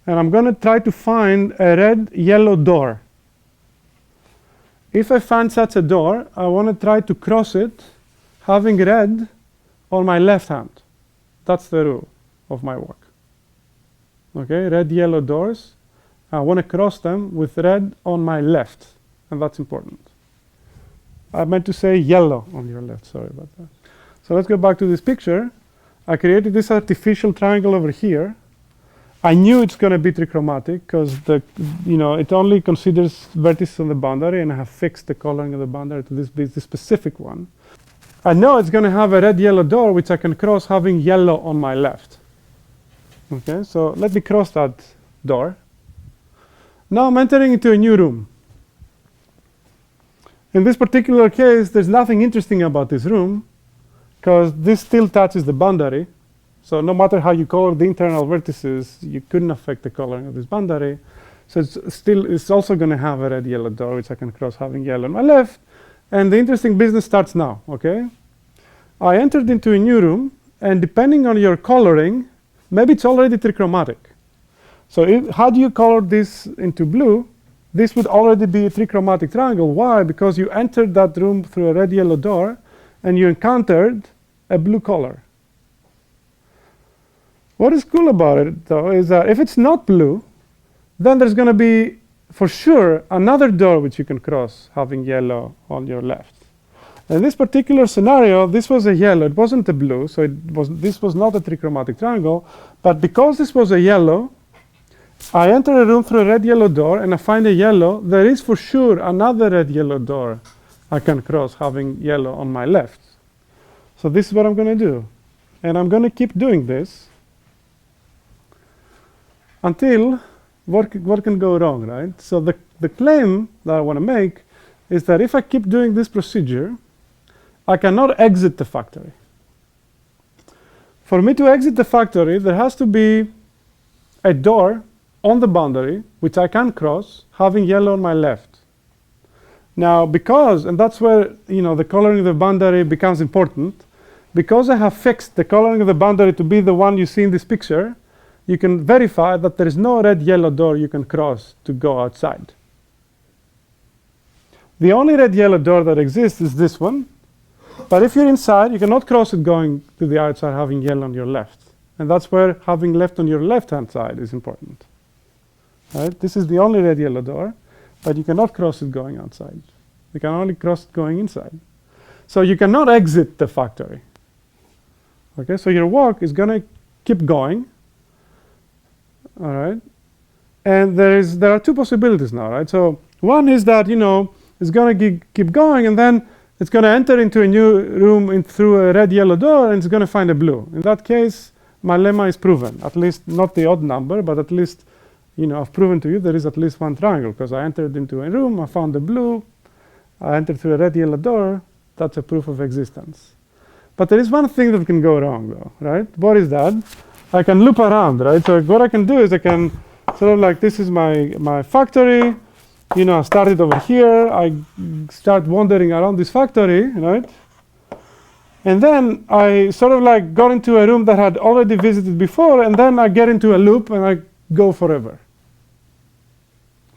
and I'm going to try to find a red-yellow door. If I find such a door, I want to try to cross it, having red on my left hand. That's the rule of my walk. Okay, red-yellow doors. I want to cross them with red on my left, and that's important. I meant to say yellow on your left, sorry about that. So let's go back to this picture. I created this artificial triangle over here. I knew it's going to be trichromatic because it only considers vertices on the boundary, and I have fixed the coloring of the boundary to this specific one. I know it's going to have a red-yellow door, which I can cross having yellow on my left. Okay, so let me cross that door. Now I'm entering into a new room. In this particular case, there's nothing interesting about this room, because this still touches the boundary. So no matter how you color the internal vertices, you couldn't affect the coloring of this boundary. So it's also going to have a red-yellow door, which I can cross having yellow on my left. And the interesting business starts now, okay? I entered into a new room, and depending on your coloring, maybe it's already trichromatic. So had you colored this into blue, this would already be a trichromatic triangle. Why? Because you entered that room through a red-yellow door, and you encountered a blue color. What is cool about it, though, is that if it's not blue, then there's going to be, for sure, another door which you can cross having yellow on your left. In this particular scenario, this was a yellow. It wasn't a blue, so this was not a trichromatic triangle. But because this was a yellow, I enter a room through a red-yellow door, and I find a yellow. There is, for sure, another red-yellow door I can cross having yellow on my left. So this is what I'm going to do. And I'm going to keep doing this until what can go wrong, right? So the claim that I want to make is that if I keep doing this procedure, I cannot exit the factory. For me to exit the factory, there has to be a door on the boundary, which I can cross, having yellow on my left. Now, because, and that's where the coloring of the boundary becomes important, because I have fixed the coloring of the boundary to be the one you see in this picture, you can verify that there is no red-yellow door you can cross to go outside. The only red-yellow door that exists is this one. But if you're inside, you cannot cross it going to the outside having yellow on your left. And that's where having left on your left-hand side is important. Right? This is the only red-yellow door, but you cannot cross it going outside. You can only cross it going inside. So you cannot exit the factory. Okay, so your walk is going to keep going. All right, and there are two possibilities now, right? So one is that it's going to keep going, and then it's going to enter into a new room through a red-yellow door, and it's going to find a blue. In that case, my lemma is proven. At least not the odd number, but at least I've proven to you there is at least one triangle, because I entered into a room, I found the blue, I entered through a red-yellow door. That's a proof of existence. But there is one thing that can go wrong, though, right? What is that? I can loop around, right? So what I can do is I can sort of like, this is my factory. I started over here. I start wandering around this factory, right? And then I sort of like got into a room that I had already visited before, and then I get into a loop and I go forever.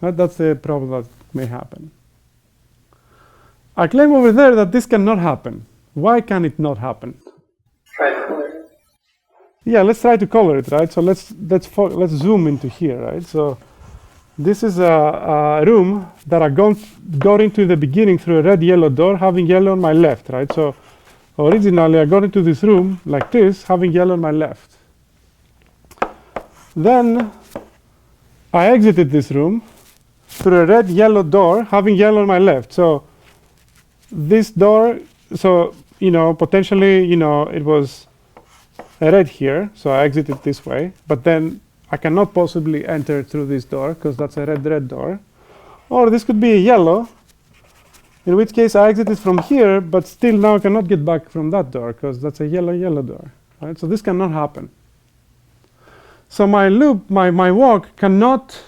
Right? That's the problem that may happen. I claim over there that this cannot happen. Why can it not happen? Try to color it. Yeah, let's try to color it, right? So let's zoom into here, right? So this is a room that I got into the beginning through a red-yellow door, having yellow on my left, right? So originally I got into this room like this, having yellow on my left. Then I exited this room through a red-yellow door, having yellow on my left. So this door, so potentially, it was a red here, so I exited this way, but then I cannot possibly enter through this door because that's a red door. Or this could be a yellow, in which case I exited from here, but still now I cannot get back from that door because that's a yellow door. Right? So this cannot happen. So my loop, my walk cannot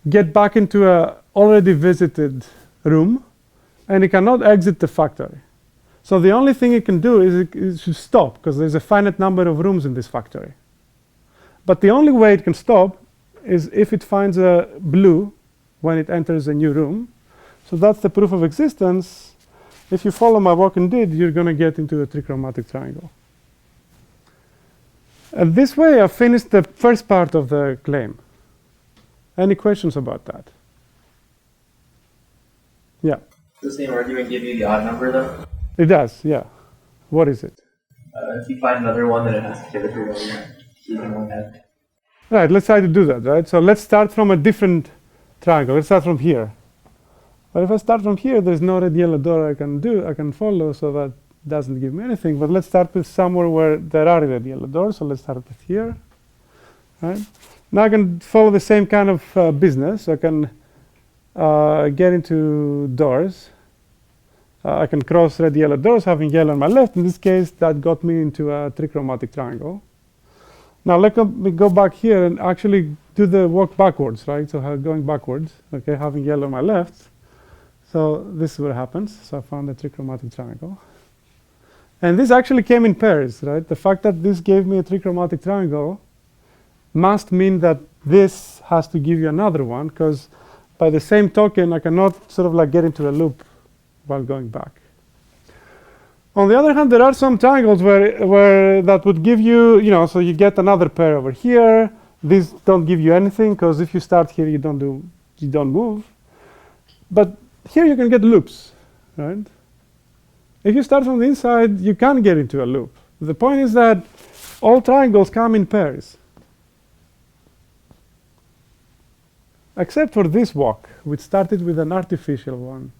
get back into a already visited room, and it cannot exit the factory. So the only thing it can do is it should stop, because there's a finite number of rooms in this factory. But the only way it can stop is if it finds a blue when it enters a new room. So that's the proof of existence. If you follow my walk indeed, you're going to get into a trichromatic triangle. And this way, I've finished the first part of the claim. Any questions about that? Yeah. Does the argument give you the odd number, though? It does, yeah. What is it? If you find another one, then it has to give it to you. Right, let's try to do that, right? So let's start from a different triangle. Let's start from here. But if I start from here, there's no red-yellow door I can follow, so that doesn't give me anything. But let's start with somewhere where there are red yellow doors. So let's start with here. Right? Now I can follow the same kind of business. I can get into doors. I can cross red yellow doors having yellow on my left. In this case, that got me into a trichromatic triangle. Now let me go back here and actually do the walk backwards, right? So going backwards, okay, having yellow on my left. So this is what happens. So I found a trichromatic triangle. And this actually came in pairs, right? The fact that this gave me a trichromatic triangle must mean that this has to give you another one, because by the same token, I cannot sort of like get into a loop while going back. On the other hand, there are some triangles where that would give you, so you get another pair over here. These don't give you anything, because if you start here, you don't move. But here you can get loops, right? If you start from the inside, you can get into a loop. The point is that all triangles come in pairs, except for this walk, which started with an artificial one.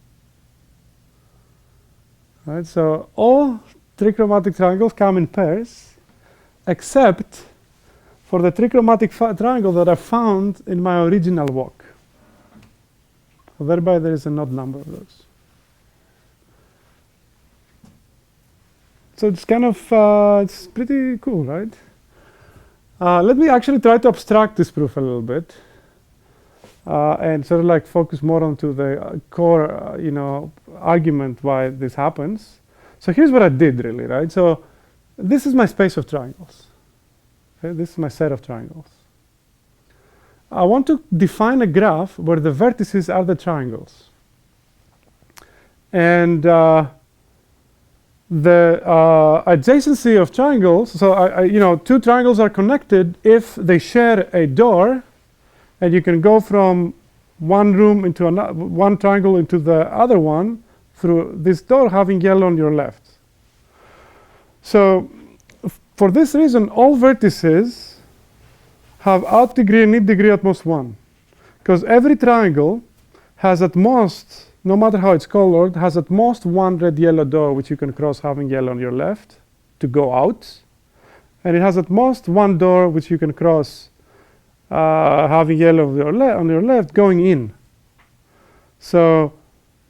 Right, so all trichromatic triangles come in pairs, except for the trichromatic triangle that I found in my original walk. So thereby, there is an odd number of those. So it's kind of, it's pretty cool, right? Let me actually try to abstract this proof a little bit. And sort of like focus more onto the core, argument why this happens. So here's what I did really, right? So this is my space of triangles. Okay? This is my set of triangles. I want to define a graph where the vertices are the triangles. And the adjacency of triangles, so two triangles are connected if they share a door. And you can go from one room into one triangle into the other one through this door having yellow on your left. So for this reason, all vertices have out degree and in degree at most 1. Because every triangle has at most, no matter how it's colored, has at most one red yellow door which you can cross having yellow on your left to go out. And it has at most one door which you can cross having yellow on your left going in. So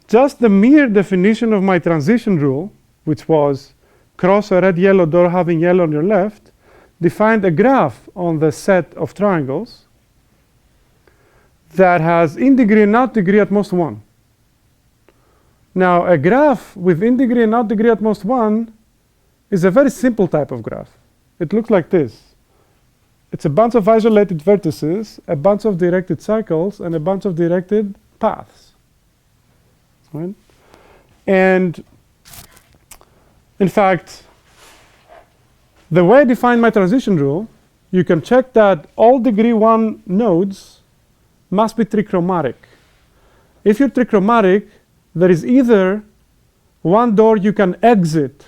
just the mere definition of my transition rule, which was cross a red yellow door having yellow on your left, defined a graph on the set of triangles that has in degree and out degree at most 1. Now a graph with in degree and out degree at most 1 is a very simple type of graph. It looks like this. It's a bunch of isolated vertices, a bunch of directed cycles, and a bunch of directed paths. Right? And in fact, the way I define my transition rule, you can check that all degree 1 nodes must be trichromatic. If you're trichromatic, there is either one door you can exit,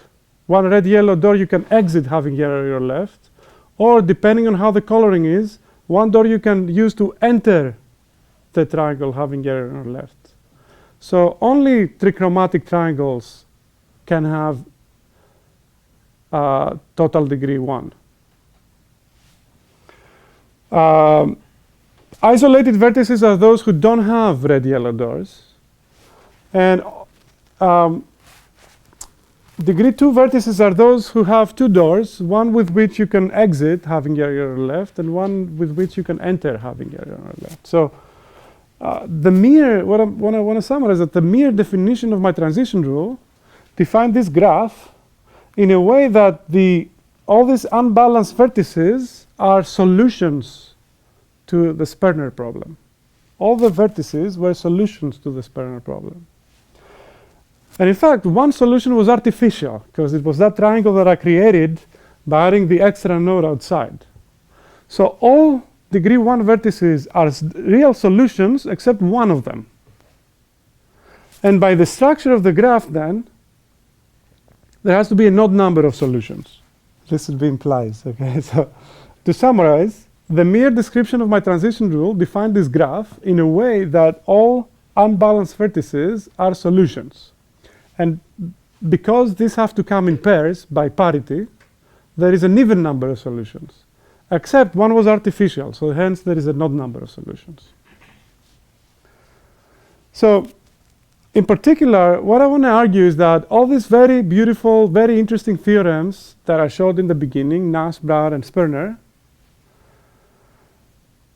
one red yellow door you can exit having yellow on your left, or depending on how the coloring is, one door you can use to enter the triangle having yellow on your left. So only trichromatic triangles can have total degree 1. Isolated vertices are those who don't have red yellow doors. And degree 2 vertices are those who have 2 doors, one with which you can exit having yellow on your left, and one with which you can enter having yellow on your left. So what I want to summarize is that the mere definition of my transition rule defined this graph in a way that all these unbalanced vertices are solutions to the Sperner problem. All the vertices were solutions to the Sperner problem. And in fact, one solution was artificial, because it was that triangle that I created by adding the extra node outside. So all degree 1 vertices are real solutions except one of them. And by the structure of the graph then, there has to be an odd number of solutions. This would be implies, okay? So to summarize, the mere description of my transition rule defined this graph in a way that all unbalanced vertices are solutions. And because these have to come in pairs by parity, there is an even number of solutions. Except one was artificial, so hence there is an odd number of solutions. So in particular, what I want to argue is that all these very beautiful, very interesting theorems that I showed in the beginning, Nash, Ppad, and Sperner,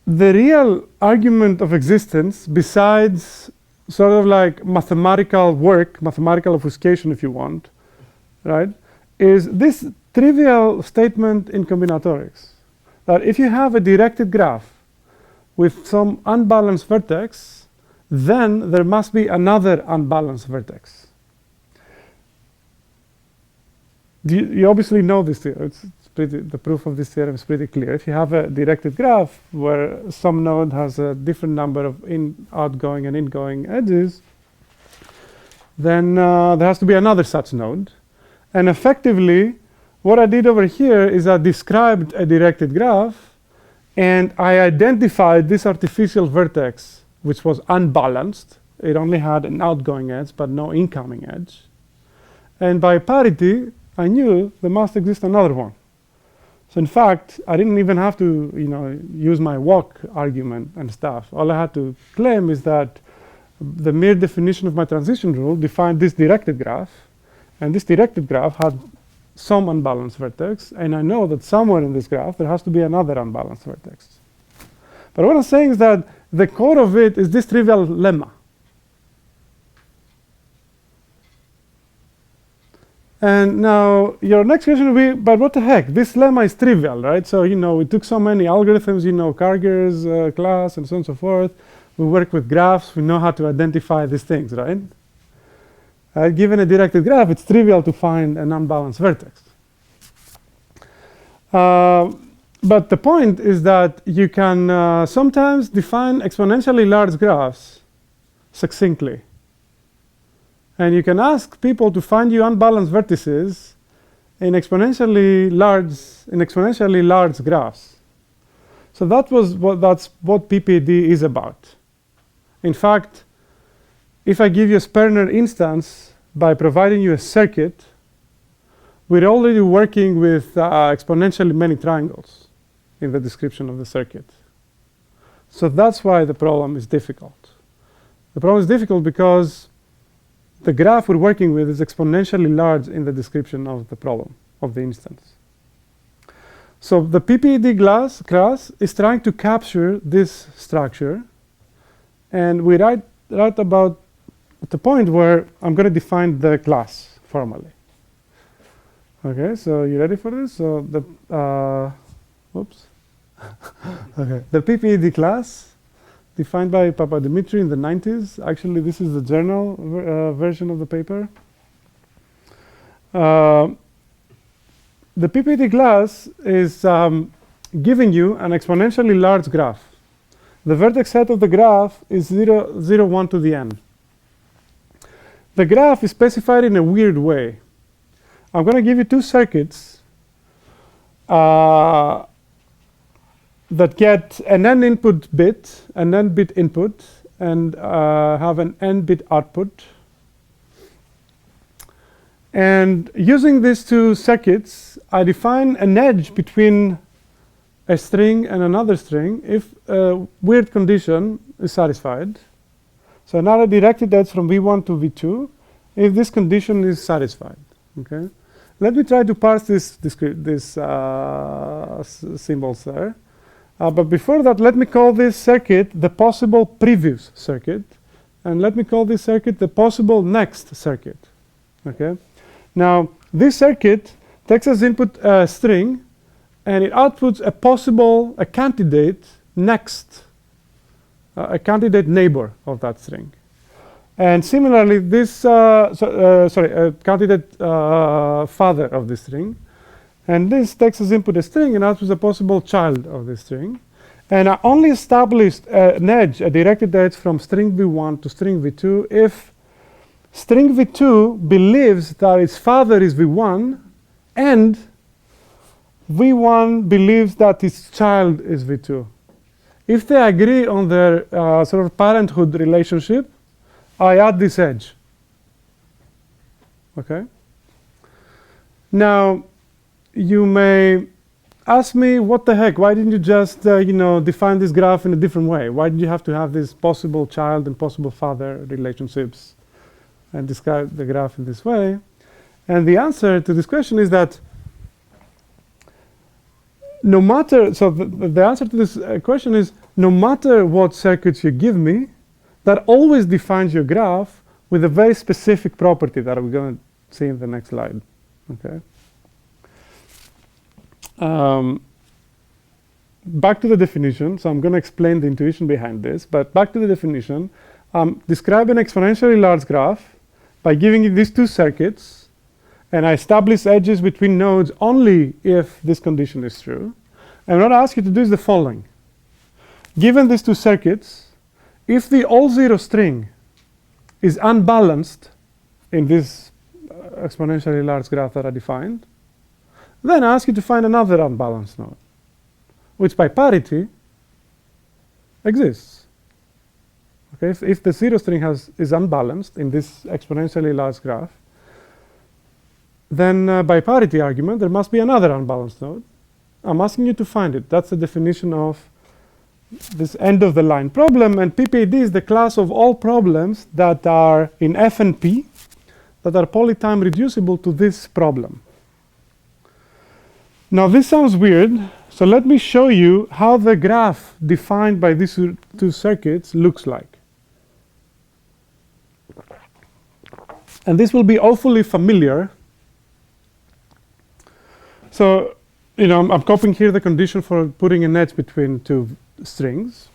the real argument of existence, besides sort of like mathematical work, mathematical obfuscation if you want, right, is this trivial statement in combinatorics, that if you have a directed graph with some unbalanced vertex, then there must be another unbalanced vertex. You obviously know this theorem. The proof of this theorem is pretty clear. If you have a directed graph where some node has a different number of outgoing and ingoing edges, then there has to be another such node. And effectively, what I did over here is I described a directed graph, and I identified this artificial vertex, which was unbalanced. It only had an outgoing edge, but no incoming edge. And by parity, I knew there must exist another one. So in fact, I didn't even have to, use my walk argument and stuff. All I had to claim is that the mere definition of my transition rule defined this directed graph, and this directed graph had some unbalanced vertex, and I know that somewhere in this graph there has to be another unbalanced vertex. But what I'm saying is that the core of it is this trivial lemma. And now your next question will be, but what the heck? This lemma is trivial, right? So, we took so many algorithms, Karger's class, and so on and so forth. We work with graphs. We know how to identify these things, right? Given a directed graph, it's trivial to find an unbalanced vertex. But the point is that you can sometimes define exponentially large graphs succinctly. And you can ask people to find you unbalanced vertices in exponentially large graphs. So that's what PPAD is about. In fact, if I give you a Sperner instance by providing you a circuit, we're already working with exponentially many triangles in the description of the circuit. So that's why the problem is difficult. The problem is difficult because the graph we're working with is exponentially large in the description of the problem, of the instance. So the PPAD class is trying to capture this structure, and we write about at the point where I'm going to define the class formally. Okay, so you ready for this? So the okay, the PPAD class defined by Papadimitriou in the 90s. Actually, this is the journal version of the paper. The PPAD class is giving you an exponentially large graph. The vertex set of the graph is 0, 0, 1 to the n. The graph is specified in a weird way. I'm going to give you two circuits that get an n input bit, an n bit input, and have an n bit output. And using these two circuits, I define an edge between a string and another string if a weird condition is satisfied. So another directed edge from v1 to v2 if this condition is satisfied. Okay. Let me try to parse these symbols there. But before that, let me call this circuit the possible previous circuit. And let me call this circuit the possible next circuit. Okay. Now, this circuit takes as input a string, and it outputs a candidate next, a candidate neighbor of that string. And similarly, this, a candidate father of this string. And this takes as input a string and outputs a possible child of this string. And I only established an edge, a directed edge from string v1 to string v2 if string v2 believes that its father is v1 and v1 believes that its child is v2. If they agree on their sort of parenthood relationship, I add this edge. Okay? Now, you may ask me, what the heck? Why didn't you just define this graph in a different way? Why did you have to have these possible child and possible father relationships and describe the graph in this way? And the answer to this question is that no matter, so the answer to this question is, no matter what circuits you give me, that always defines your graph with a very specific property that we're going to see in the next slide. Okay. Back to the definition. So I'm going to explain the intuition behind this. But back to the definition. Describe an exponentially large graph by giving you these two circuits. And I establish edges between nodes only if this condition is true. And what I ask you to do is the following. Given these two circuits, if the all zero string is unbalanced in this exponentially large graph that I defined, then I ask you to find another unbalanced node, which by parity exists. Okay, if the zero string is unbalanced in this exponentially large graph, then by parity argument, there must be another unbalanced node. I'm asking you to find it. That's the definition of this end of the line problem. And PPAD is the class of all problems that are in F and P that are polytime reducible to this problem. Now, this sounds weird. So let me show you how the graph defined by these two circuits looks like. And this will be awfully familiar. So, I'm copying here the condition for putting an edge between two strings.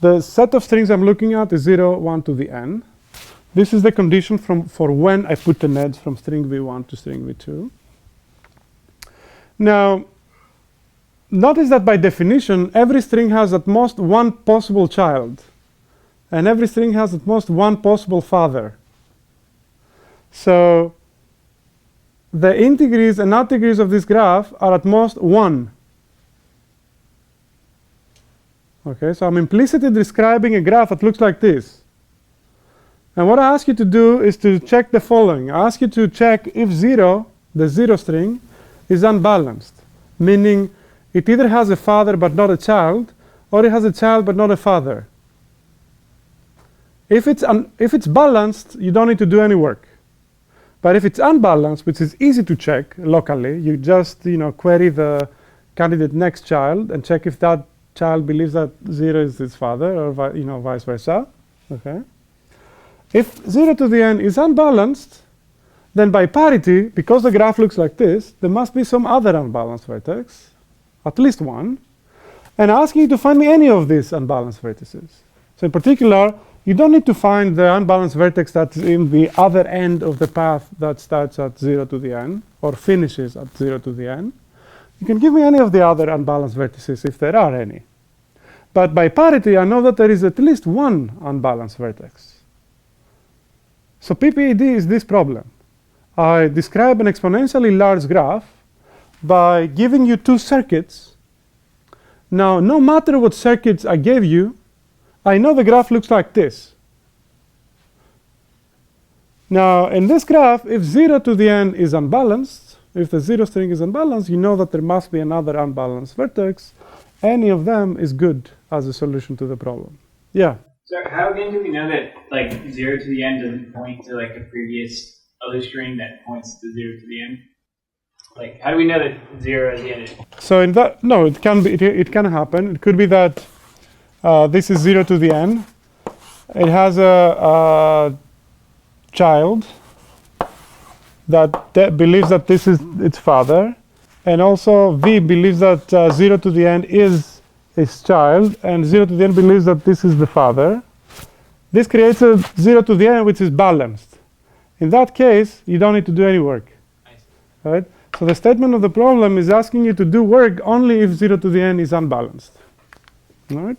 The set of strings I'm looking at is 0, 1 to the n. This is the condition for when I put an edge from string v1 to string v2. Now, notice that by definition, every string has at most one possible child. And every string has at most one possible father. So the integers and outegers of this graph are at most 1. Okay, so I'm implicitly describing a graph that looks like this. And what I ask you to do is to check the following. I ask you to check if 0, the 0 string, is unbalanced, meaning it either has a father but not a child, or it has a child but not a father. If it's balanced, you don't need to do any work. But if it's unbalanced, which is easy to check locally, you just query the candidate next child and check if that child believes that 0 is its father, or vice versa. Okay. If 0 to the n is unbalanced, then by parity, because the graph looks like this, there must be some other unbalanced vertex, at least one, and asking you to find me any of these unbalanced vertices. So in particular, you don't need to find the unbalanced vertex that's in the other end of the path that starts at 0 to the n, or finishes at 0 to the n. You can give me any of the other unbalanced vertices if there are any. But by parity, I know that there is at least one unbalanced vertex. So PPAD is this problem. I describe an exponentially large graph by giving you two circuits. Now, no matter what circuits I gave you, I know the graph looks like this. Now, in this graph, if 0 to the n is unbalanced, if the 0 string is unbalanced, you know that there must be another unbalanced vertex. Any of them is good as a solution to the problem. Yeah? So how again do we know that 0 to the n doesn't point to the previous other string that points to 0 to the n? How do we know that 0 is the end? So in that, no, it can be. It can happen. It could be that this is 0 to the n. It has a child that believes that this is its father, and also v believes that 0 to the n is its child, and 0 to the n believes that this is the father. This creates a 0 to the n which is balanced. In that case, you don't need to do any work. Right? So the statement of the problem is asking you to do work only if 0 to the n is unbalanced. All right?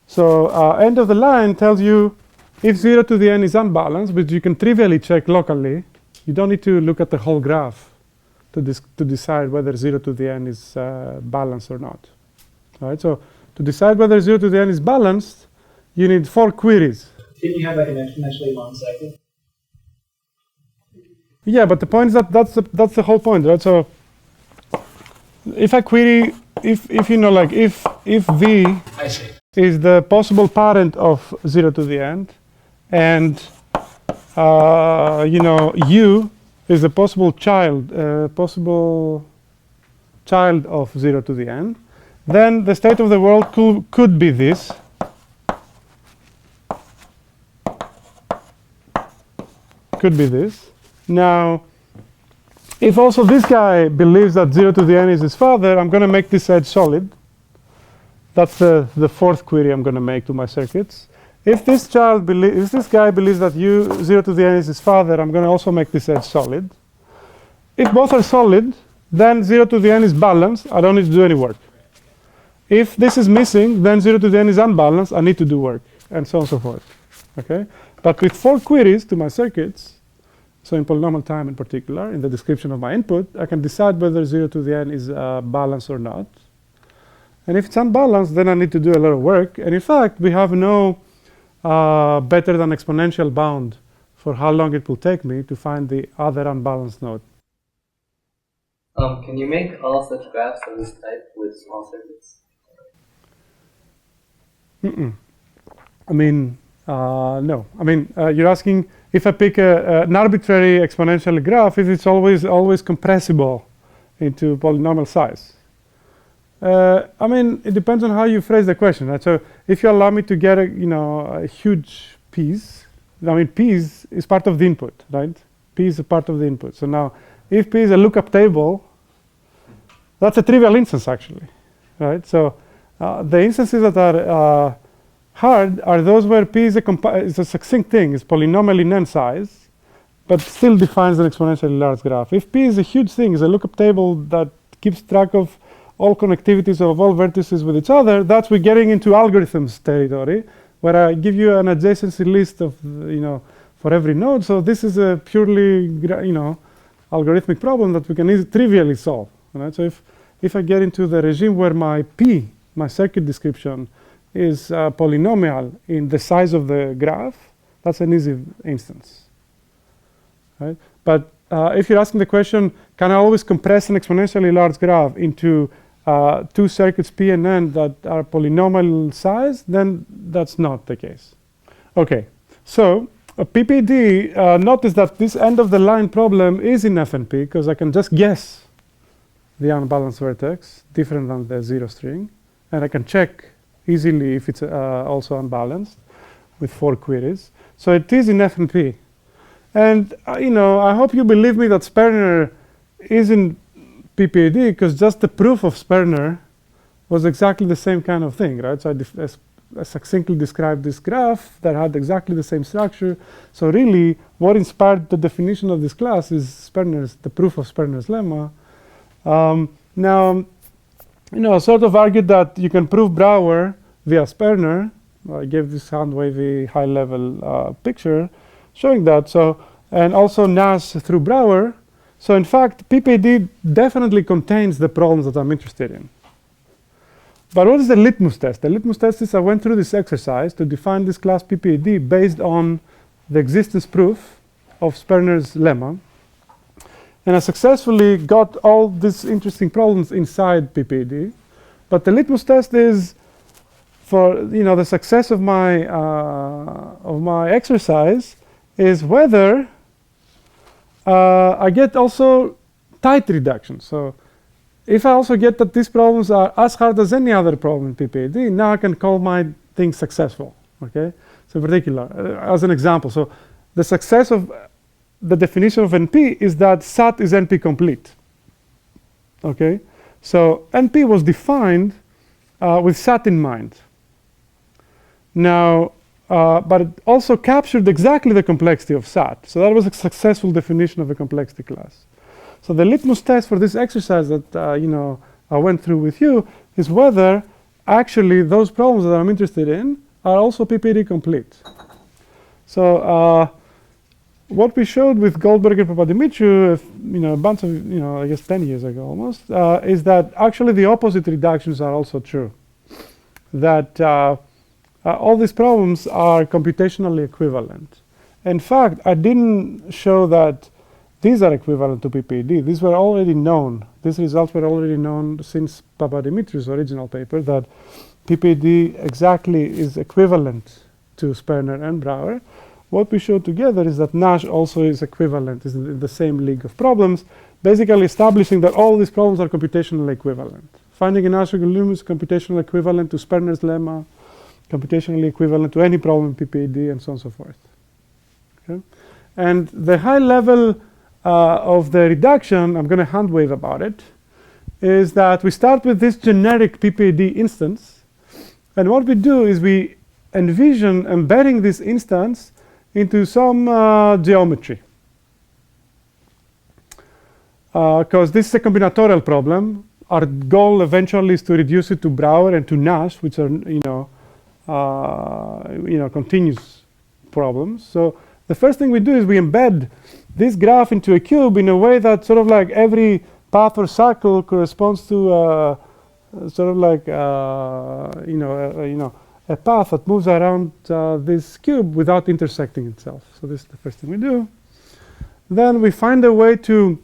So end of the line tells you if 0 to the n is unbalanced, which you can trivially check locally, you don't need to look at the whole graph to decide whether 0 to the n is balanced or not. All right? So to decide whether 0 to the n is balanced, you need 4 queries. Didn't you have an exponentially long cycle? Yeah, but the point is that that's the whole point, right? So if I query, if you know, like if V I see. is the possible parent of 0 to the end, and you know, U is the possible child of 0 to the end, then the state of the world could be this. Could be this. Now, if also this guy believes that 0 to the n is his father, I'm going to make this edge solid. That's the fourth query I'm going to make to my circuits. If this guy believes that 0 to the n is his father, I'm going to also make this edge solid. If both are solid, then 0 to the n is balanced. I don't need to do any work. If this is missing, then 0 to the n is unbalanced. I need to do work, and so on and so forth. Okay? But with 4 queries to my circuits, so in polynomial time in particular, in the description of my input, I can decide whether 0 to the n is balanced or not. And if it's unbalanced, then I need to do a lot of work. And in fact, we have no better than exponential bound for how long it will take me to find the other unbalanced node. Can you make all such graphs of this type with small circuits? I mean, no. I mean, you're asking if I pick an arbitrary exponential graph, if it's always compressible into polynomial size. I mean, it depends on how you phrase the question, right? So if you allow me to get a huge piece, I mean, P is part of the input, right? P is a part of the input. So now, if P is a lookup table, that's a trivial instance, actually, right? So the instances that are hard are those where P is a succinct thing, is polynomial in n size, but still defines an exponentially large graph. If P is a huge thing, is a lookup table that keeps track of all connectivities of all vertices with each other, that's we're getting into algorithms territory, where I give you an adjacency list of, for every node. So this is a purely, algorithmic problem that we can trivially solve. Right? So if I get into the regime where my P, my circuit description, is polynomial in the size of the graph, that's an easy instance. Right? But if you're asking the question, can I always compress an exponentially large graph into 2 circuits P and N that are polynomial size, then that's not the case. Okay, so PPD, notice that this end of the line problem is in FNP because I can just guess the unbalanced vertex different than the 0 string, and I can check easily if it's also unbalanced with 4 queries. So it is in FNP. And I hope you believe me that Sperner is in PPAD because just the proof of Sperner was exactly the same kind of thing, right? So I succinctly described this graph that had exactly the same structure. So really, what inspired the definition of this class is the proof of Sperner's lemma. Now, I sort of argued that you can prove Brouwer via Sperner. I gave this hand-wavy high-level picture showing that. So, and also Nash through Brouwer. So in fact, PPAD definitely contains the problems that I'm interested in. But what is the litmus test? The litmus test is I went through this exercise to define this class PPAD based on the existence proof of Sperner's lemma. And I successfully got all these interesting problems inside PPAD. But the litmus test is for the success of my exercise is whether I get also tight reduction. So if I also get that these problems are as hard as any other problem in PPAD, now I can call my thing successful. Okay. So in particular, as an example, so the success of the definition of NP is that SAT is NP complete. Okay. So NP was defined with SAT in mind. Now, but it also captured exactly the complexity of SAT. So that was a successful definition of a complexity class. So the litmus test for this exercise that I went through with you is whether actually those problems that I'm interested in are also PPAD complete. So what we showed with Goldberg and Papadimitriou, a bunch of, I guess 10 years ago almost, is that actually the opposite reductions are also true. That all these problems are computationally equivalent. In fact, I didn't show that these are equivalent to PPAD. These were already known. These results were already known since Papadimitriou's original paper, that PPAD exactly is equivalent to Sperner and Brouwer. What we showed together is that Nash also is equivalent, is in the same league of problems, basically establishing that all these problems are computationally equivalent. Finding a Nash equilibrium is computationally equivalent to Sperner's lemma, computationally equivalent to any problem in PPAD, and so on and so forth. Okay? And the high level of the reduction, I'm going to hand wave about it, is that we start with this generic PPAD instance. And what we do is we envision embedding this instance into some geometry. Because this is a combinatorial problem. Our goal eventually is to reduce it to Brouwer and to Nash, which are continuous problems. So the first thing we do is we embed this graph into a cube in a way that sort of like every path or circle corresponds to sort of like a path that moves around this cube without intersecting itself. So this is the first thing we do. Then we find a way to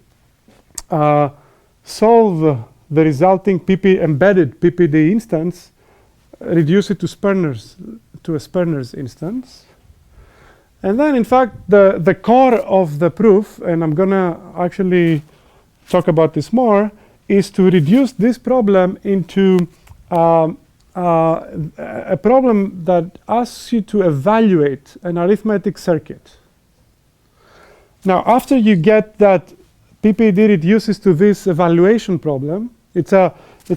solve the resulting embedded PPD instance, reduce it to a Sperner's instance. And then, in fact, the core of the proof, and I'm going to actually talk about this more, is to reduce this problem into a problem that asks you to evaluate an arithmetic circuit. Now, after you get that PPD reduces to this evaluation problem, it's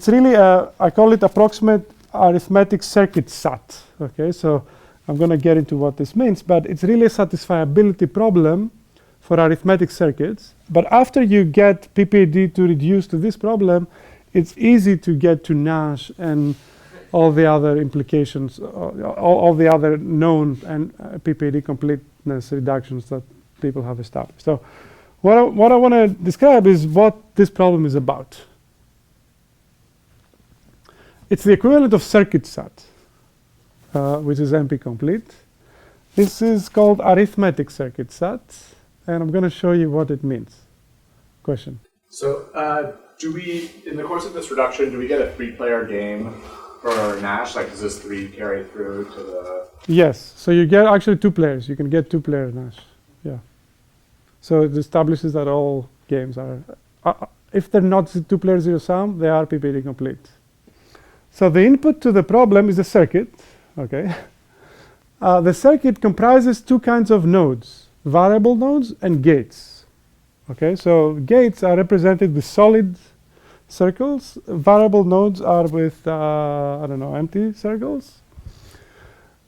really I call it approximate arithmetic circuit SAT. Okay, so I'm going to get into what this means, but it's really a satisfiability problem for arithmetic circuits. But after you get PPD to reduce to this problem, it's easy to get to Nash and all the other implications, all the other known and PPD completeness reductions that people have established. So what I want to describe is what this problem is about. It's the equivalent of circuit SAT, which is NP complete. This is called arithmetic circuit SAT, and I'm going to show you what it means. Question? So do we, in the course of this reduction, do we get a 3-player game for Nash? Like, does this 3 carry through to the... Yes. So you get actually 2 players. You can get 2-player Nash. Yeah. So it establishes that all games are, if they're not 2-player zero sum, they are PPD complete. So the input to the problem is a circuit. Okay. The circuit comprises 2 kinds of nodes, variable nodes and gates. Okay. So gates are represented with solid circles. Variable nodes are with, empty circles.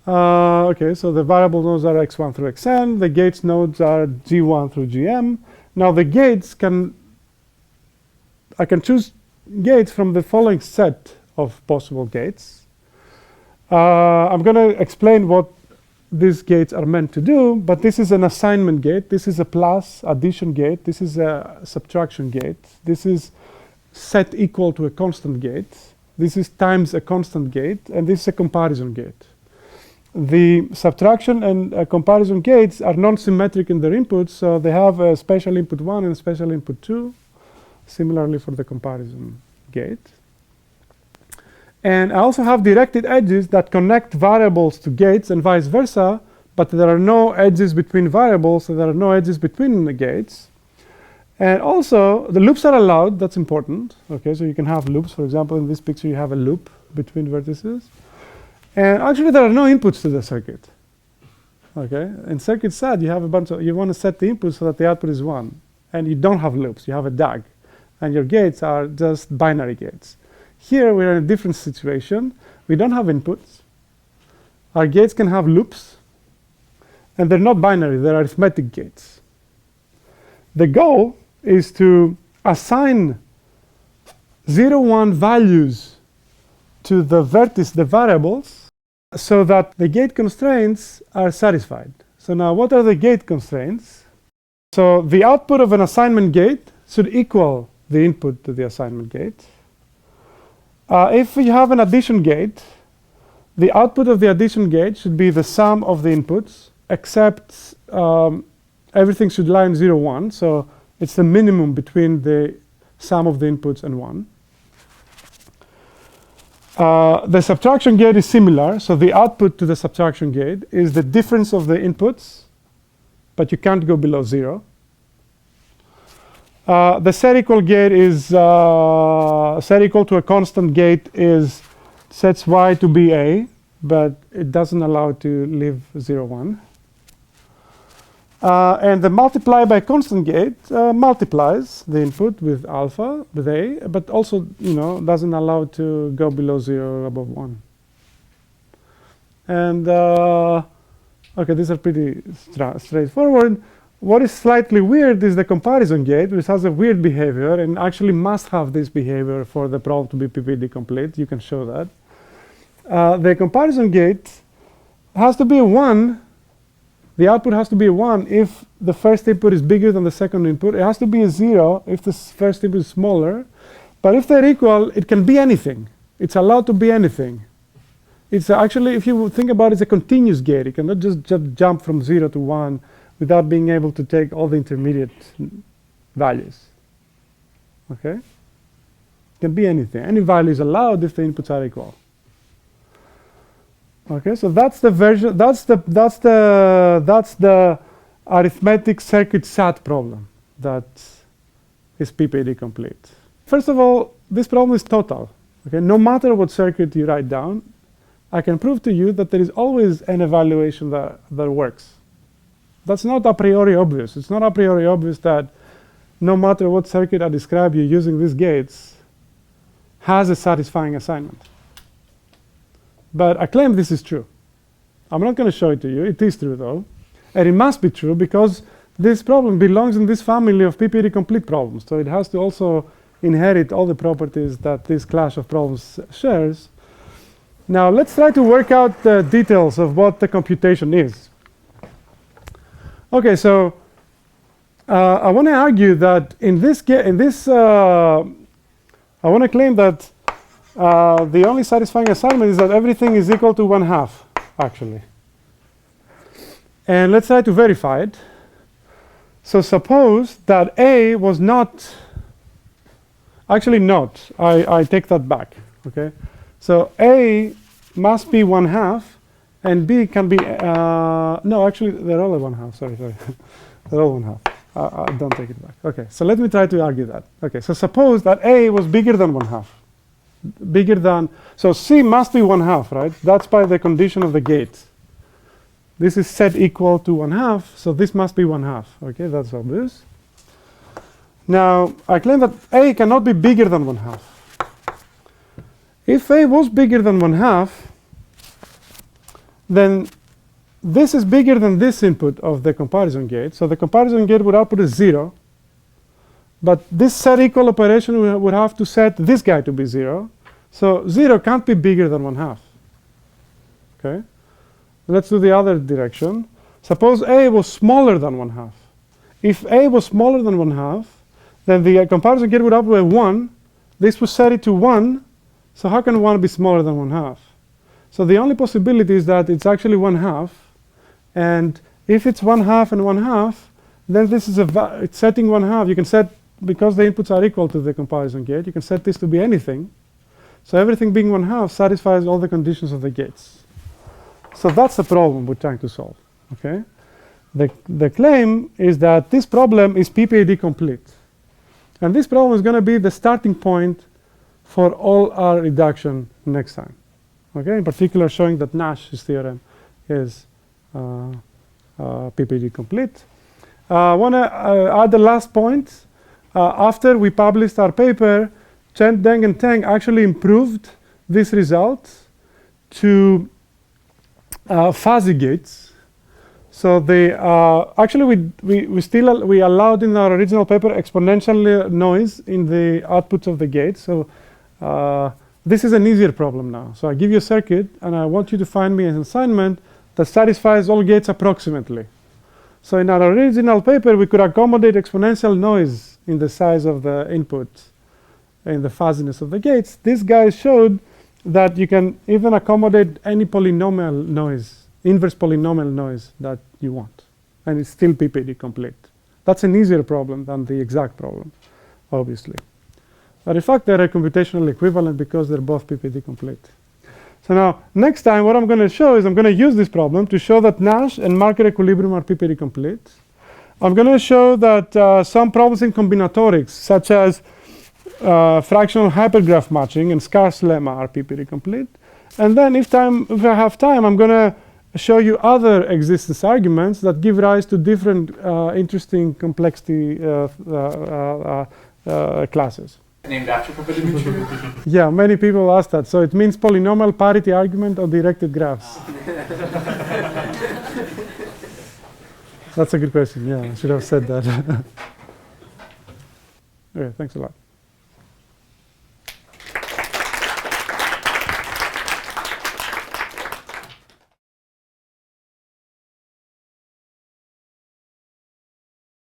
Okay, so the variable nodes are x1 through xn. The gates nodes are g1 through gm. Now the gates I can choose gates from the following set of possible gates. I'm going to explain what these gates are meant to do, but this is an assignment gate. This is a plus addition gate. This is a subtraction gate. This is set equal to a constant gate. This is times a constant gate, and this is a comparison gate. The subtraction and comparison gates are non-symmetric in their inputs, so they have a special input 1 and a special input 2, similarly for the comparison gate. And I also have directed edges that connect variables to gates and vice versa, but there are no edges between variables, so there are no edges between the gates. And also, the loops are allowed. That's important. Okay, so you can have loops. For example, in this picture, you have a loop between vertices. And actually, there are no inputs to the circuit. Okay, in circuit SAT, you have a bunch of, you want to set the input so that the output is 1. And you don't have loops. You have a DAG. And your gates are just binary gates. Here, we're in a different situation. We don't have inputs. Our gates can have loops. And they're not binary. They're arithmetic gates. The goal is to assign 0, 1 values to the vertices, the variables, so that the gate constraints are satisfied. So now, what are the gate constraints? So the output of an assignment gate should equal the input to the assignment gate. If you have an addition gate, the output of the addition gate should be the sum of the inputs, except everything should lie in 0, 1. So It's the minimum between the sum of the inputs and 1. The subtraction gate is similar. So the output to the subtraction gate is the difference of the inputs, but you can't go below 0. The set equal gate is set equal to a constant gate is sets y to be a, but it doesn't allow it to leave 0, 1. And the multiply by constant gate multiplies the input with alpha, with a, but also doesn't allow it to go below 0 or above 1. And okay, these are pretty straightforward. What is slightly weird is the comparison gate, which has a weird behavior and actually must have this behavior for the problem to be PPD complete. You can show that. The comparison gate has to be a 1. The output has to be a 1 if the first input is bigger than the second input. It has to be a 0 if the first input is smaller. But if they're equal, it can be anything. It's allowed to be anything. It's actually, if you think about it, it's a continuous gate. You cannot just jump from 0 to 1 without being able to take all the intermediate values. Okay? It can be anything. Any value is allowed if the inputs are equal. Okay, so that's the version. That's the arithmetic circuit SAT problem that is PPD complete. First of all, this problem is total. Okay, no matter what circuit you write down, I can prove to you that there is always an evaluation that works. That's not a priori obvious. It's not a priori obvious that no matter what circuit I describe you using these gates has a satisfying assignment. But I claim this is true. I'm not going to show it to you. It is true, though. And it must be true because this problem belongs in this family of PPD complete problems. So it has to also inherit all the properties that this class of problems shares. Now, let's try to work out the details of what the computation is. OK, so I want to argue that I want to claim that the only satisfying assignment is that everything is equal to 1/2, actually. And let's try to verify it. So suppose that A was not, actually not. I take that back. Okay. So A must be 1/2, and B can be, no, actually, they're all 1/2. Sorry. They're all 1/2. Don't take it back. OK, so let me try to argue that. OK, so suppose that A was bigger than 1/2. Bigger than, so C must be 1/2, right? That's by the condition of the gate. This is set equal to 1/2, so this must be 1/2. OK, that's obvious. Now, I claim that A cannot be bigger than 1/2. If A was bigger than 1/2, then this is bigger than this input of the comparison gate. So the comparison gate would output a 0. But this set equal operation would have to set this guy to be 0. So 0 can't be bigger than 1/2. Okay? Let's do the other direction. Suppose A was smaller than 1/2. If A was smaller than 1/2, then the comparison gate would output a 1. This would set it to 1. So how can 1 be smaller than 1/2? So the only possibility is that it's actually 1/2. And if it's 1/2 and 1/2, then this is it's setting 1/2. You can set, because the inputs are equal to the comparison gate, you can set this to be anything. So everything being 1/2 satisfies all the conditions of the gates. So that's the problem we're trying to solve. Okay? The claim is that this problem is PPAD complete. And this problem is going to be the starting point for all our reduction next time. Okay? In particular, showing that Nash's theorem is PPAD complete. I want to add the last point. After we published our paper, Chen, Deng, and Teng actually improved this result to fuzzy gates. So they actually we allowed in our original paper exponential noise in the outputs of the gates. So this is an easier problem now. So I give you a circuit, and I want you to find me an assignment that satisfies all gates approximately. So in our original paper, we could accommodate exponential noise in the size of the input, in the fuzziness of the gates. These guys showed that you can even accommodate any polynomial noise, inverse polynomial noise that you want. And it's still PPAD complete. That's an easier problem than the exact problem, obviously. But in fact, they're a computational equivalent because they're both PPD complete. So now, next time, what I'm going to show is I'm going to use this problem to show that Nash and market equilibrium are PPD complete. I'm going to show that some problems in combinatorics, such as fractional hypergraph matching and scarce lemma, are PPD complete. And then if I have time, I'm going to show you other existence arguments that give rise to different interesting complexity classes. Named after Ppad Dimitri? Yeah, many people ask that. So it means polynomial parity argument on directed graphs. That's a good question. Yeah, I should have said that. Okay, thanks a lot.